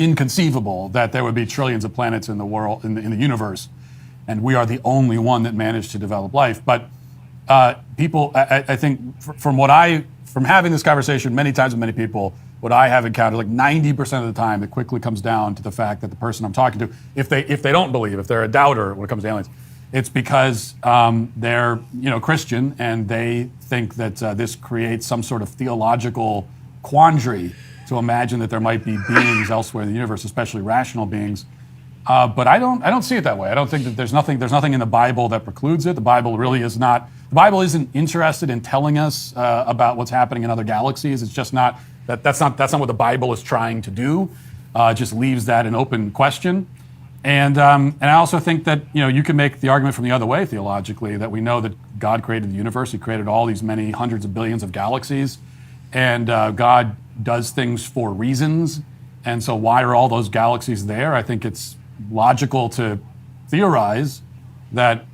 [SPEAKER 22] inconceivable that there would be trillions of planets in the world, in the universe, and we are the only one that managed to develop life. But people, I think, from having this conversation many times with many people, what I have encountered, like 90% of the time, it quickly comes down to the fact that the person I'm talking to, if they don't believe, if they're a doubter when it comes to aliens, it's because they're Christian and they think that this creates some sort of theological quandary to imagine that there might be beings elsewhere in the universe, especially rational beings. But I don't see it that way. I don't think that there's nothing in the Bible that precludes it. The Bible really is not. The Bible isn't interested in telling us about what's happening in other galaxies. It's just not. That's not what the Bible is trying to do. It just leaves that an open question. And I also think that you can make the argument from the other way theologically, that we know that God created the universe. He created all these many hundreds of billions of galaxies, and God does things for reasons. And so why are all those galaxies there? I think it's logical to theorize that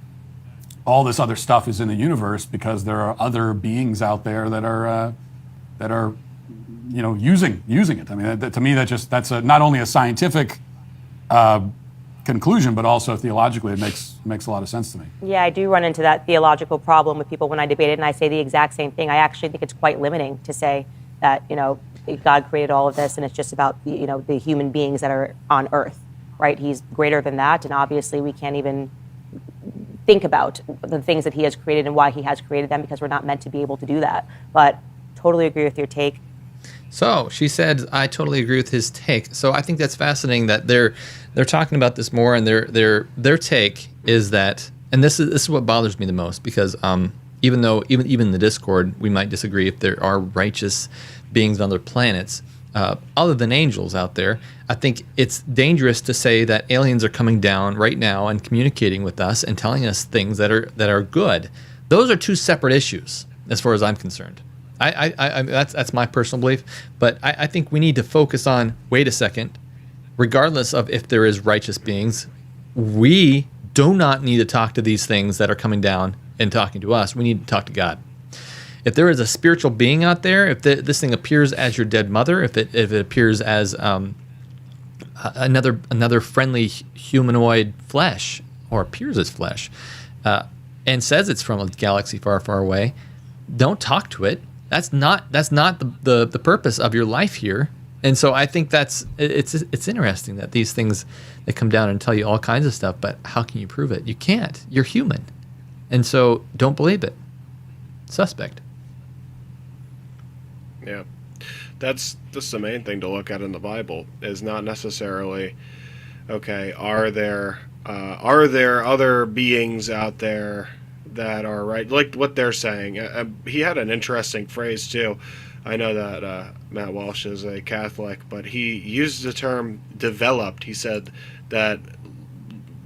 [SPEAKER 22] all this other stuff is in the universe because there are other beings out there that are using it. I mean, to me, that's not only a scientific conclusion, but also theologically, it makes a lot of sense to me.
[SPEAKER 1] Yeah, I do run into that theological problem with people when I debate it, and I say the exact same thing. I actually think it's quite limiting to say that God created all of this, and it's just about the human beings that are on Earth, right? He's greater than that, and obviously we can't even think about the things that He has created and why He has created them, because we're not meant to be able to do that. But totally agree with your take.
[SPEAKER 2] So she said, I totally agree with his take. So I think that's fascinating that they're talking about this more, and their take is that, and this is what bothers me the most, because even though even in the Discord we might disagree if there are righteous beings on other planets other than angels out there, I think it's dangerous to say that aliens are coming down right now and communicating with us and telling us things that are good. Those are two separate issues as far as I'm concerned. That's my personal belief, but I think we need to focus on, wait a second, regardless of if there is righteous beings, we do not need to talk to these things that are coming down and talking to us. We need to talk to God. If there is a spiritual being out there, if this thing appears as your dead mother, if it appears as another friendly humanoid flesh, or appears as flesh, and says it's from a galaxy far, far away, don't talk to it. That's not the purpose of your life here. And so I think it's interesting that these things, they come down and tell you all kinds of stuff, but how can you prove it? You can't. You're human. And so don't believe it. Suspect.
[SPEAKER 3] Yeah. That's the main thing to look at in the Bible, is not necessarily, okay, are there other beings out there that are right, like what they're saying. He had an interesting phrase too. I know that Matt Walsh is a Catholic, but he used the term developed. He said that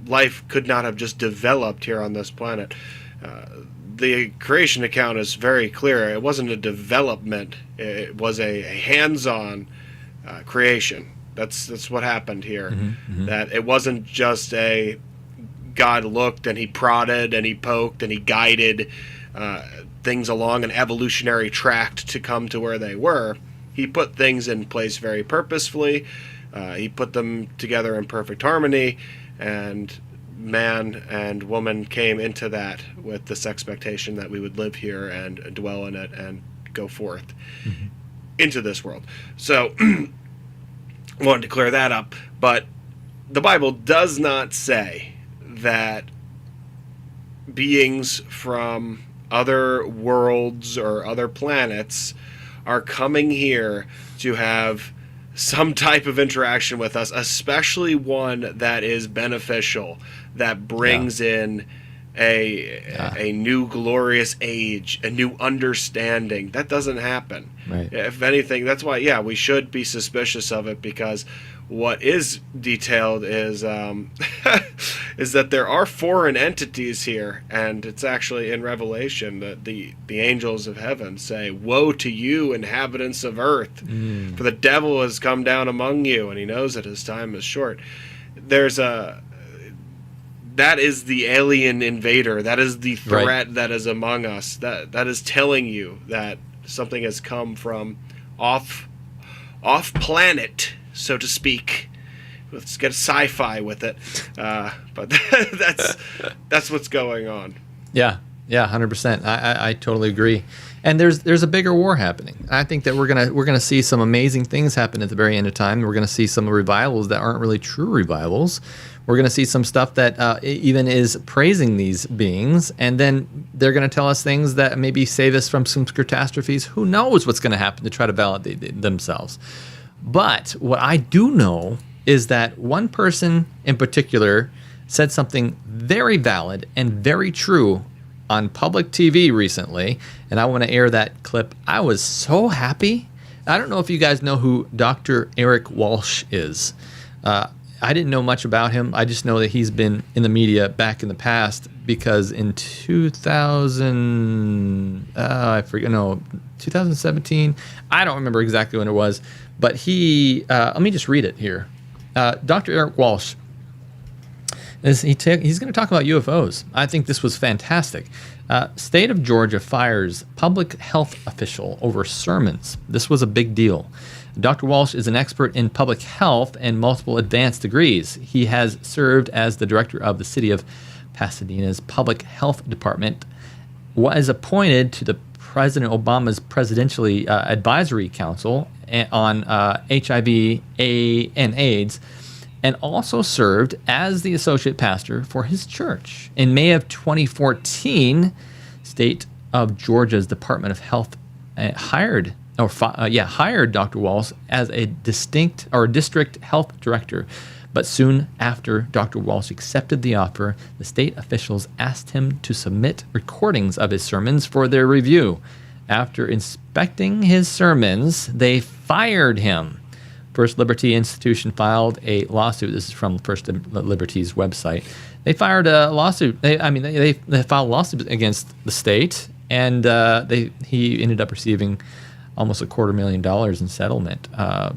[SPEAKER 3] life could not have just developed here on this planet. The creation account is very clear. It wasn't a development. It was a hands-on creation. That's what happened here. Mm-hmm, mm-hmm. That it wasn't just a God looked and he prodded and he poked and he guided things along an evolutionary tract to come to where they were. He put things in place very purposefully. He put them together in perfect harmony, and man and woman came into that with this expectation that we would live here and dwell in it and go forth into this world. So I wanted to clear that up, but the Bible does not say that beings from other worlds or other planets are coming here to have some type of interaction with us, especially one that is beneficial, that brings in a new glorious age, a new understanding. That doesn't happen.
[SPEAKER 2] Right.
[SPEAKER 3] If anything, that's why, we should be suspicious of it, because what is detailed is is that there are foreign entities here, and it's actually in Revelation that the angels of heaven say, "Woe to you, inhabitants of earth, for the devil has come down among you, and he knows that his time is short." That is the alien invader. That is the threat that is among us. That is telling you that something has come from off planet, so to speak. Let's get sci-fi with it, but that's what's going on.
[SPEAKER 2] Yeah, 100%. I totally agree. And there's a bigger war happening. I think that we're gonna see some amazing things happen at the very end of time. We're gonna see some revivals that aren't really true revivals. We're gonna see some stuff that even is praising these beings, and then they're gonna tell us things that maybe save us from some catastrophes. Who knows what's gonna happen to try to validate themselves? But what I do know is that one person in particular said something very valid and very true on public TV recently, and I want to air that clip. I was so happy. I don't know if you guys know who Dr. Eric Walsh is. I didn't know much about him. I just know that he's been in the media back in the past, because in 2017, I don't remember exactly when it was, but he, let me just read it here. Dr. Eric Walsh, he's going to talk about UFOs. I think this was fantastic. State of Georgia fires public health official over sermons. This was a big deal. Dr. Walsh is an expert in public health and multiple advanced degrees. He has served as the director of the city of Pasadena's Public Health Department, was appointed to the President Obama's Presidential Advisory Council on HIV and AIDS, and also served as the associate pastor for his church. In May of 2014, State of Georgia's Department of Health hired Dr. Walsh as a district health director. But soon after Dr. Walsh accepted the offer, the state officials asked him to submit recordings of his sermons for their review. After inspecting his sermons, they fired him. First Liberty Institution filed a lawsuit. This is from First Liberty's website. They fired a lawsuit. They filed a lawsuit against the state, and he ended up receiving almost $250,000 in settlement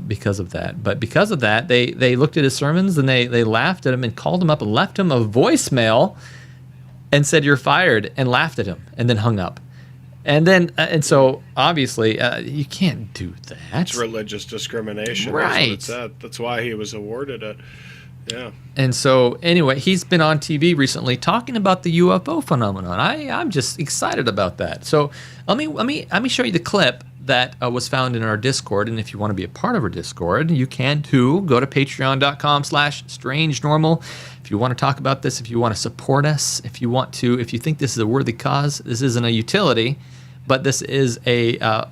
[SPEAKER 2] because of that. But because of that, they looked at his sermons and they laughed at him and called him up and left him a voicemail and said, "You're fired," and laughed at him and then hung up. And so obviously you can't do that.
[SPEAKER 3] It's religious discrimination.
[SPEAKER 2] Right.
[SPEAKER 3] That's what it said. That's why he was awarded it. Yeah.
[SPEAKER 2] And so anyway, he's been on TV recently talking about the UFO phenomenon. I'm just excited about that. So let me show you the clip that was found in our Discord. And if you want to be a part of our Discord, you can too. Go to patreon.com/strangenormal. If you want to talk about this, if you want to support us, if you think this is a worthy cause, this isn't a utility, but this is a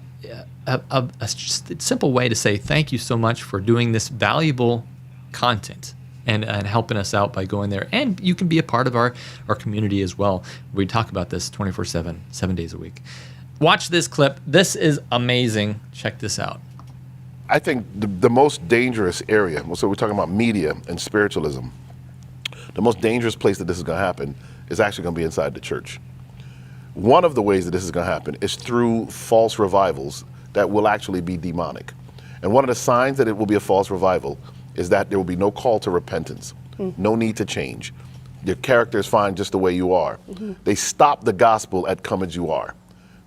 [SPEAKER 2] simple way to say thank you so much for doing this valuable content and helping us out by going there. And you can be a part of our community as well. We talk about this 24/7, 7 days a week. Watch this clip. This is amazing. Check this out.
[SPEAKER 4] I think the most dangerous area, so we're talking about media and spiritualism, the most dangerous place that this is going to happen is actually going to be inside the church. One of the ways that this is going to happen is through false revivals that will actually be demonic. And one of the signs that it will be a false revival is that there will be no call to repentance, no need to change. Your character is fine just the way you are. They stop the gospel at come as you are.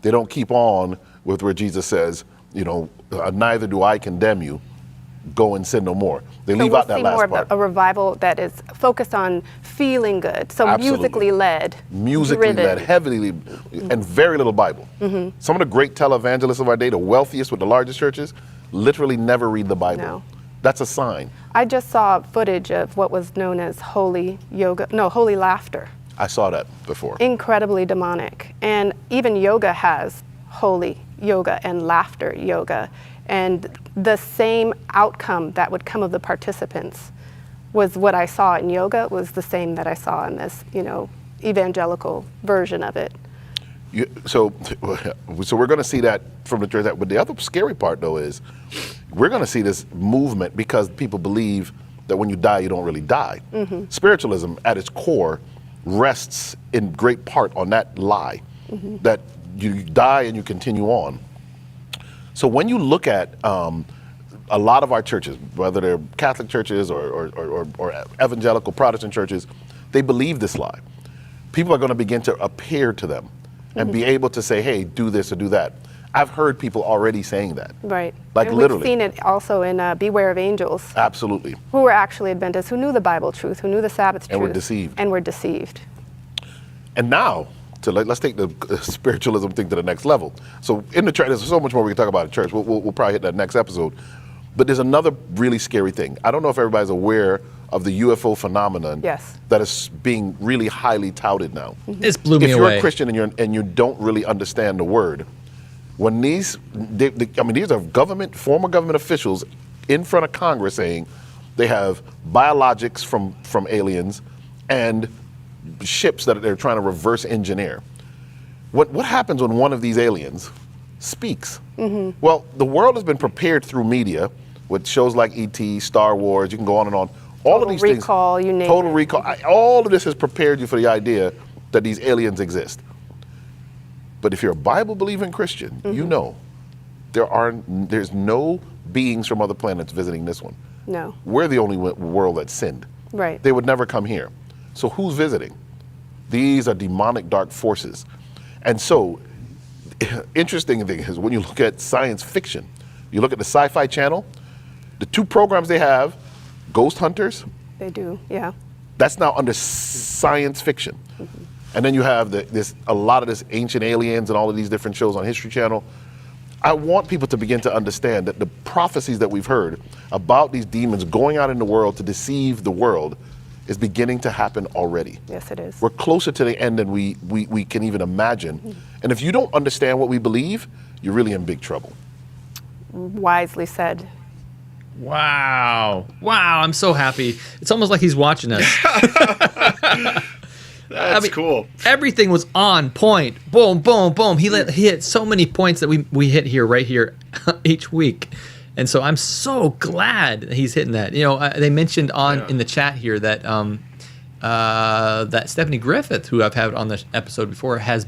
[SPEAKER 4] They don't keep on with where Jesus says, you know, neither do I condemn you. Go and sin no more. They leave out that last
[SPEAKER 6] more
[SPEAKER 4] part.
[SPEAKER 6] of a revival that is focused on feeling good, so
[SPEAKER 4] Absolutely.
[SPEAKER 6] musically led,
[SPEAKER 4] Musically
[SPEAKER 6] driven.
[SPEAKER 4] led, heavily, and very little Bible. Some of the great televangelists of our day, the wealthiest with the largest churches, literally never read the Bible.
[SPEAKER 6] No.
[SPEAKER 4] That's a sign.
[SPEAKER 6] I just saw footage of what was known as holy laughter.
[SPEAKER 4] I saw that before.
[SPEAKER 6] Incredibly demonic. And even yoga has holy yoga and laughter yoga. And the same outcome that would come of the participants was what I saw in yoga was the same that I saw in this, you know, evangelical version of it.
[SPEAKER 4] So we're going to see that from the church. But the other scary part, though, is we're going to see this movement because people believe that when you die, you don't really die. Spiritualism, at its core, rests in great part on that lie, that you die and you continue on. So when you look at a lot of our churches, whether they're Catholic churches or evangelical Protestant churches, they believe this lie. People are going to begin to appear to them and be able to say, hey, do this or do that. I've heard people already saying that.
[SPEAKER 6] Right.
[SPEAKER 4] Like
[SPEAKER 6] and
[SPEAKER 4] literally.
[SPEAKER 6] We've seen it also in Beware of Angels.
[SPEAKER 4] Absolutely.
[SPEAKER 6] Who were actually Adventists, who knew the Bible truth, who knew the Sabbath truth.
[SPEAKER 4] And were deceived.
[SPEAKER 6] And were deceived.
[SPEAKER 4] And now, let's take the spiritualism thing to the next level. So in the church, there's so much more we can talk about in church. We'll probably hit that next episode. But there's another really scary thing. I don't know if everybody's aware of the UFO phenomenon that is being really highly touted now.
[SPEAKER 2] It's blew me
[SPEAKER 4] away. If you're
[SPEAKER 2] away.
[SPEAKER 4] a Christian and you don't really understand the word, when these are former government officials in front of Congress saying they have biologics from aliens and ships that they're trying to reverse engineer. What happens when one of these aliens speaks? Well, the world has been prepared through media with shows like E.T., Star Wars, you can go on and on. All of these
[SPEAKER 6] Recall,
[SPEAKER 4] things.
[SPEAKER 6] you name
[SPEAKER 4] Total
[SPEAKER 6] it.
[SPEAKER 4] Recall. All of this has prepared you for the idea that these aliens exist. But if you're a Bible-believing Christian, you know there's no beings from other planets visiting this one.
[SPEAKER 6] No.
[SPEAKER 4] We're the only world that sinned.
[SPEAKER 6] Right.
[SPEAKER 4] They would never come here. So who's visiting? These are demonic dark forces. And so, interesting thing is when you look at science fiction, you look at the Sci-Fi Channel, the two programs they have, Ghost Hunters,
[SPEAKER 6] They do, yeah.
[SPEAKER 4] that's now under science fiction. And then you have a lot of this Ancient Aliens and all of these different shows on History Channel. I want people to begin to understand that the prophecies that we've heard about these demons going out in the world to deceive the world is beginning to happen already.
[SPEAKER 6] Yes, it is.
[SPEAKER 4] We're closer to the end than we can even imagine. And if you don't understand what we believe, you're really in big trouble.
[SPEAKER 6] Wisely said.
[SPEAKER 2] Wow. I'm so happy. It's almost like he's watching us.
[SPEAKER 3] That's cool.
[SPEAKER 2] Everything was on point. Boom, boom, boom. He hit so many points that we hit right here each week. And so I'm so glad that he's hitting that. You know, they mentioned in the chat here that that Stephanie Griffith, who I've had on the episode before, has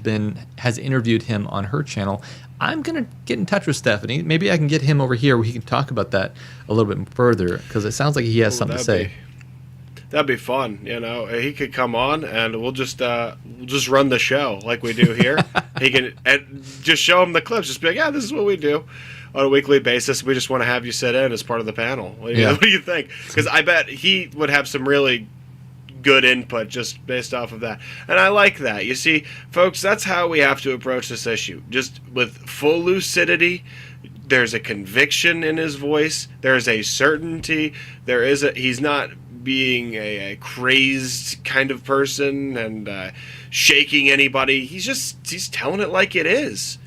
[SPEAKER 2] interviewed him on her channel. I'm gonna get in touch with Stephanie. Maybe I can get him over here where he can talk about that a little bit further, because it sounds like he has something to say.
[SPEAKER 3] That'd be fun, you know. He could come on and we'll just run the show like we do here. He can just show him the clips. Just be like, yeah, this is what we do on a weekly basis. We just want to have you sit in as part of the panel. What do you think? Because I bet he would have some really good input just based off of that. And I like that. You see, folks, that's how we have to approach this issue. Just with full lucidity. There's a conviction in his voice. There's a certainty. He's not being a crazed kind of person and shaking anybody. He's telling it like it is.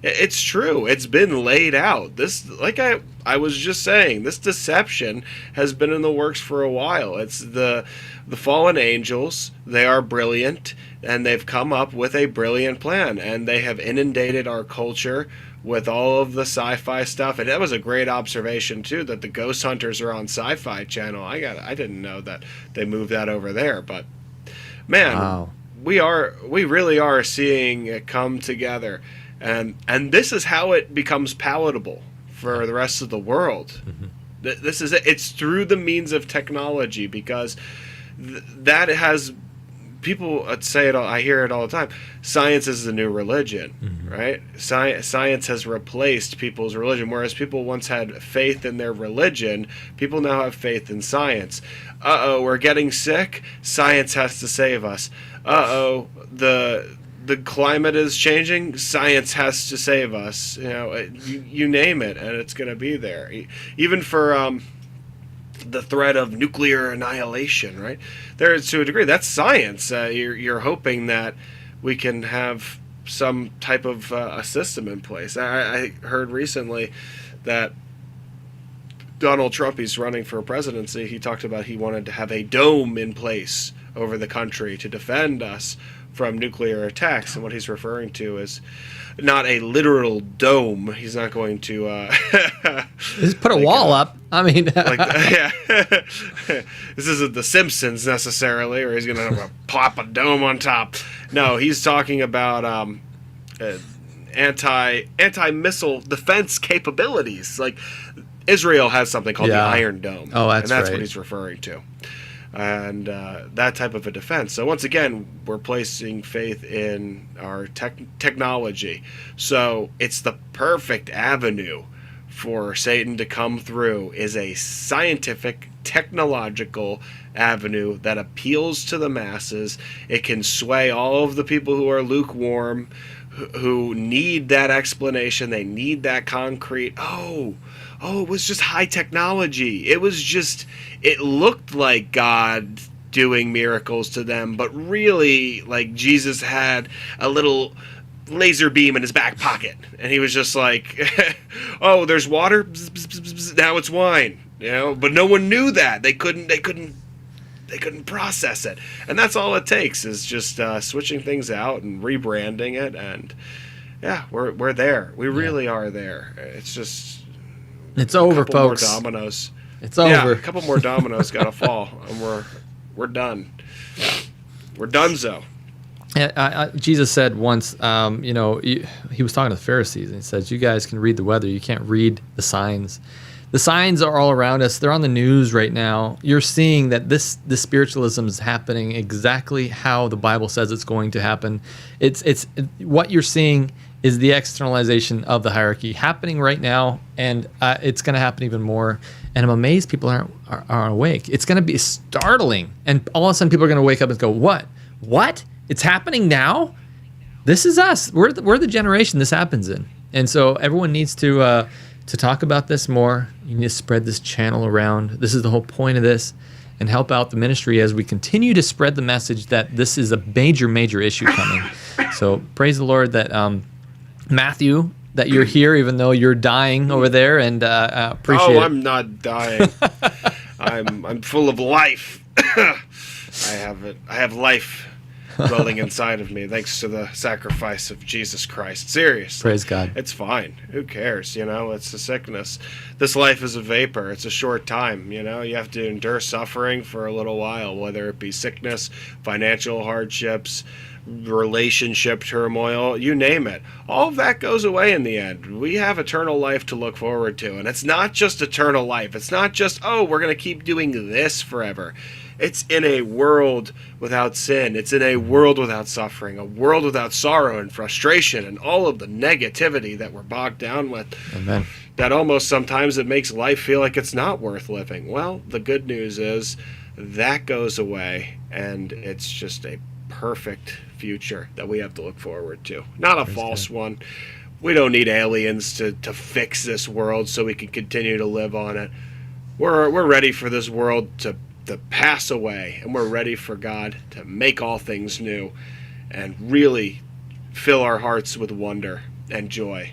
[SPEAKER 3] It's true. It's been laid out. This, like I was just saying, this deception has been in the works for a while. It's the fallen angels. They are brilliant, and they've come up with a brilliant plan, and they have inundated our culture with all of the sci-fi stuff. And that was a great observation too, that the Ghost Hunters are on Sci-Fi Channel. I didn't know that they moved that over there, but man, wow. we really are seeing it come together. And this is how it becomes palatable for the rest of the world. This is it. It's through the means of technology, because that has people say it all, I hear it all the time. Science is the new religion, right? Science has replaced people's religion. Whereas people once had faith in their religion, people now have faith in science. We're getting sick. Science has to save us. The climate is changing. Science has to save us. You name it, and it's going to be there. Even for the threat of nuclear annihilation, right? There, to a degree, that's science. You're hoping that we can have some type of a system in place. I heard recently that Donald Trump, he's running for presidency. He talked about he wanted to have a dome in place over the country to defend us from nuclear attacks, and what he's referring to is not a literal dome. He's not going to
[SPEAKER 2] just put a wall up. I mean,
[SPEAKER 3] this isn't The Simpsons necessarily, or he's going to pop a dome on top. No, he's talking about anti-missile defense capabilities. Like Israel has something called the Iron Dome,
[SPEAKER 2] and
[SPEAKER 3] that's what he's referring to. And that type of a defense. So once again, we're placing faith in our technology. So it's the perfect avenue for Satan to come through, is a scientific, technological avenue that appeals to the masses. It can sway all of the people who are lukewarm, who need that explanation. They need that concrete. Oh, it was just high technology. It looked like God doing miracles to them, but really, like, Jesus had a little laser beam in his back pocket, and he was just like, oh, there's water, bzz, bzz, bzz, bzz, now it's wine, but no one knew that. They couldn't process it. And that's all it takes, is just switching things out and rebranding it. And yeah, we're there. We really are there. It's just,
[SPEAKER 2] it's over, folks.
[SPEAKER 3] More dominoes.
[SPEAKER 2] It's over.
[SPEAKER 3] Yeah, a couple more dominoes got to fall, and we're done. We're donezo.
[SPEAKER 2] Jesus said once, he was talking to the Pharisees, and he says, "You guys can read the weather. You can't read the signs. The signs are all around us. They're on the news right now. You're seeing that this spiritualism is happening exactly how the Bible says it's going to happen. It's what you're seeing is the externalization of the hierarchy happening right now, and it's going to happen even more. And I'm amazed people aren't awake. It's going to be startling, and all of a sudden people are going to wake up and go, "What? What? It's happening now? This is us. We're the generation this happens in." And so everyone needs to talk about this more. You need to spread this channel around. This is the whole point of this, and help out the ministry as we continue to spread the message that this is a major issue coming. So praise the Lord that Matthew, that you're here, even though you're dying over there, and appreciate it.
[SPEAKER 3] I'm not dying. I'm full of life. I have life dwelling inside of me, thanks to the sacrifice of Jesus Christ. Seriously.
[SPEAKER 2] Praise God.
[SPEAKER 3] It's fine. Who cares? It's a sickness. This life is a vapor. It's a short time. You have to endure suffering for a little while, whether it be sickness, financial hardships, relationship turmoil, you name it. All of that goes away in the end. We have eternal life to look forward to. And it's not just eternal life. It's not just, we're going to keep doing this forever. It's in a world without sin. It's in a world without suffering, a world without sorrow and frustration and all of the negativity that we're bogged down with.
[SPEAKER 2] Amen.
[SPEAKER 3] That almost sometimes it makes life feel like it's not worth living. Well, the good news is that goes away, and it's just a perfect future that we have to look forward to. Not a false one. We don't need aliens to fix this world so we can continue to live on it. We're ready for this world to pass away, and we're ready for God to make all things new and really fill our hearts with wonder and joy.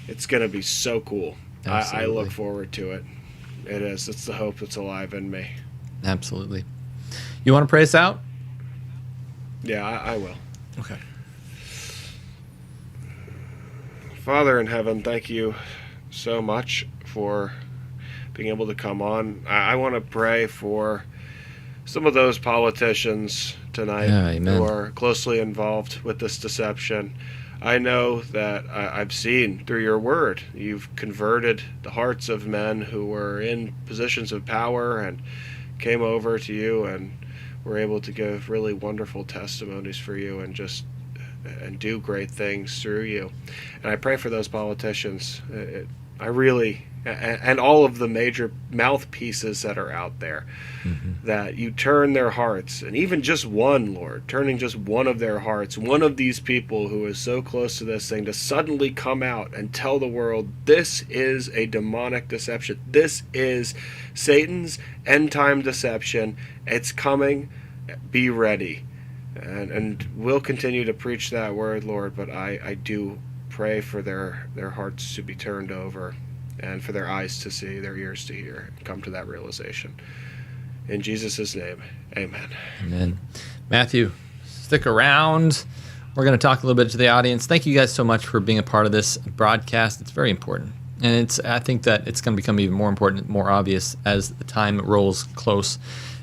[SPEAKER 3] It's going to be so cool. I look forward to it. It is. It's the hope that's alive in me.
[SPEAKER 2] Absolutely. You want to pray us out?
[SPEAKER 3] Yeah, I will.
[SPEAKER 2] Okay.
[SPEAKER 3] Father in heaven, thank you so much for being able to come on. I want to pray for some of those politicians tonight who are closely involved with this deception. I know that I've seen through your word, you've converted the hearts of men who were in positions of power and came over to you and we're able to give really wonderful testimonies for you and do great things through you. And I pray for those politicians. I really, and all of the major mouthpieces that are out there, that you turn their hearts, and even just one, Lord, turning just one of their hearts, one of these people who is so close to this thing, to suddenly come out and tell the world, this is a demonic deception. This is Satan's end-time deception. It's coming. Be ready. And we'll continue to preach that word, Lord, but I do pray for their hearts to be turned over, and for their eyes to see, their ears to hear, and come to that realization. In Jesus' name, amen.
[SPEAKER 2] Amen. Matthew, stick around. We're going to talk a little bit to the audience. Thank you guys so much for being a part of this broadcast. It's very important. And I think that it's going to become even more important, more obvious as the time rolls close.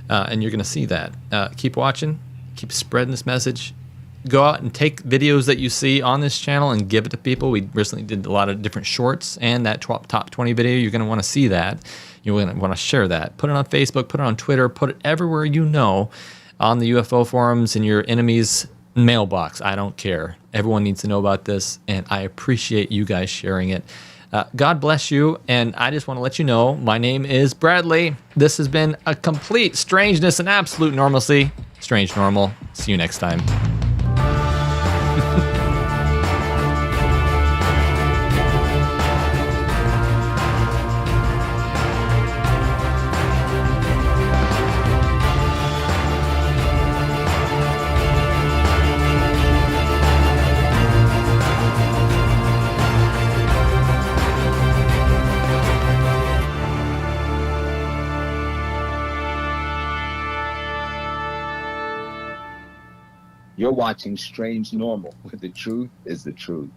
[SPEAKER 2] And you're going to see that. Keep watching. Keep spreading this message. Go out and take videos that you see on this channel and give it to people. We recently did a lot of different shorts, and that top 20 video, you're going to want to see that. You're going to want to share that. Put it on Facebook, put it on Twitter, put it everywhere you know, on the UFO forums, in your enemy's mailbox. I don't care. Everyone needs to know about this, and I appreciate you guys sharing it. God bless you, and I just want to let you know, my name is Bradley. This has been a complete strangeness and absolute normalcy. Strange Normal. See you next time.
[SPEAKER 7] You're watching Strange Normal, where the truth is the truth.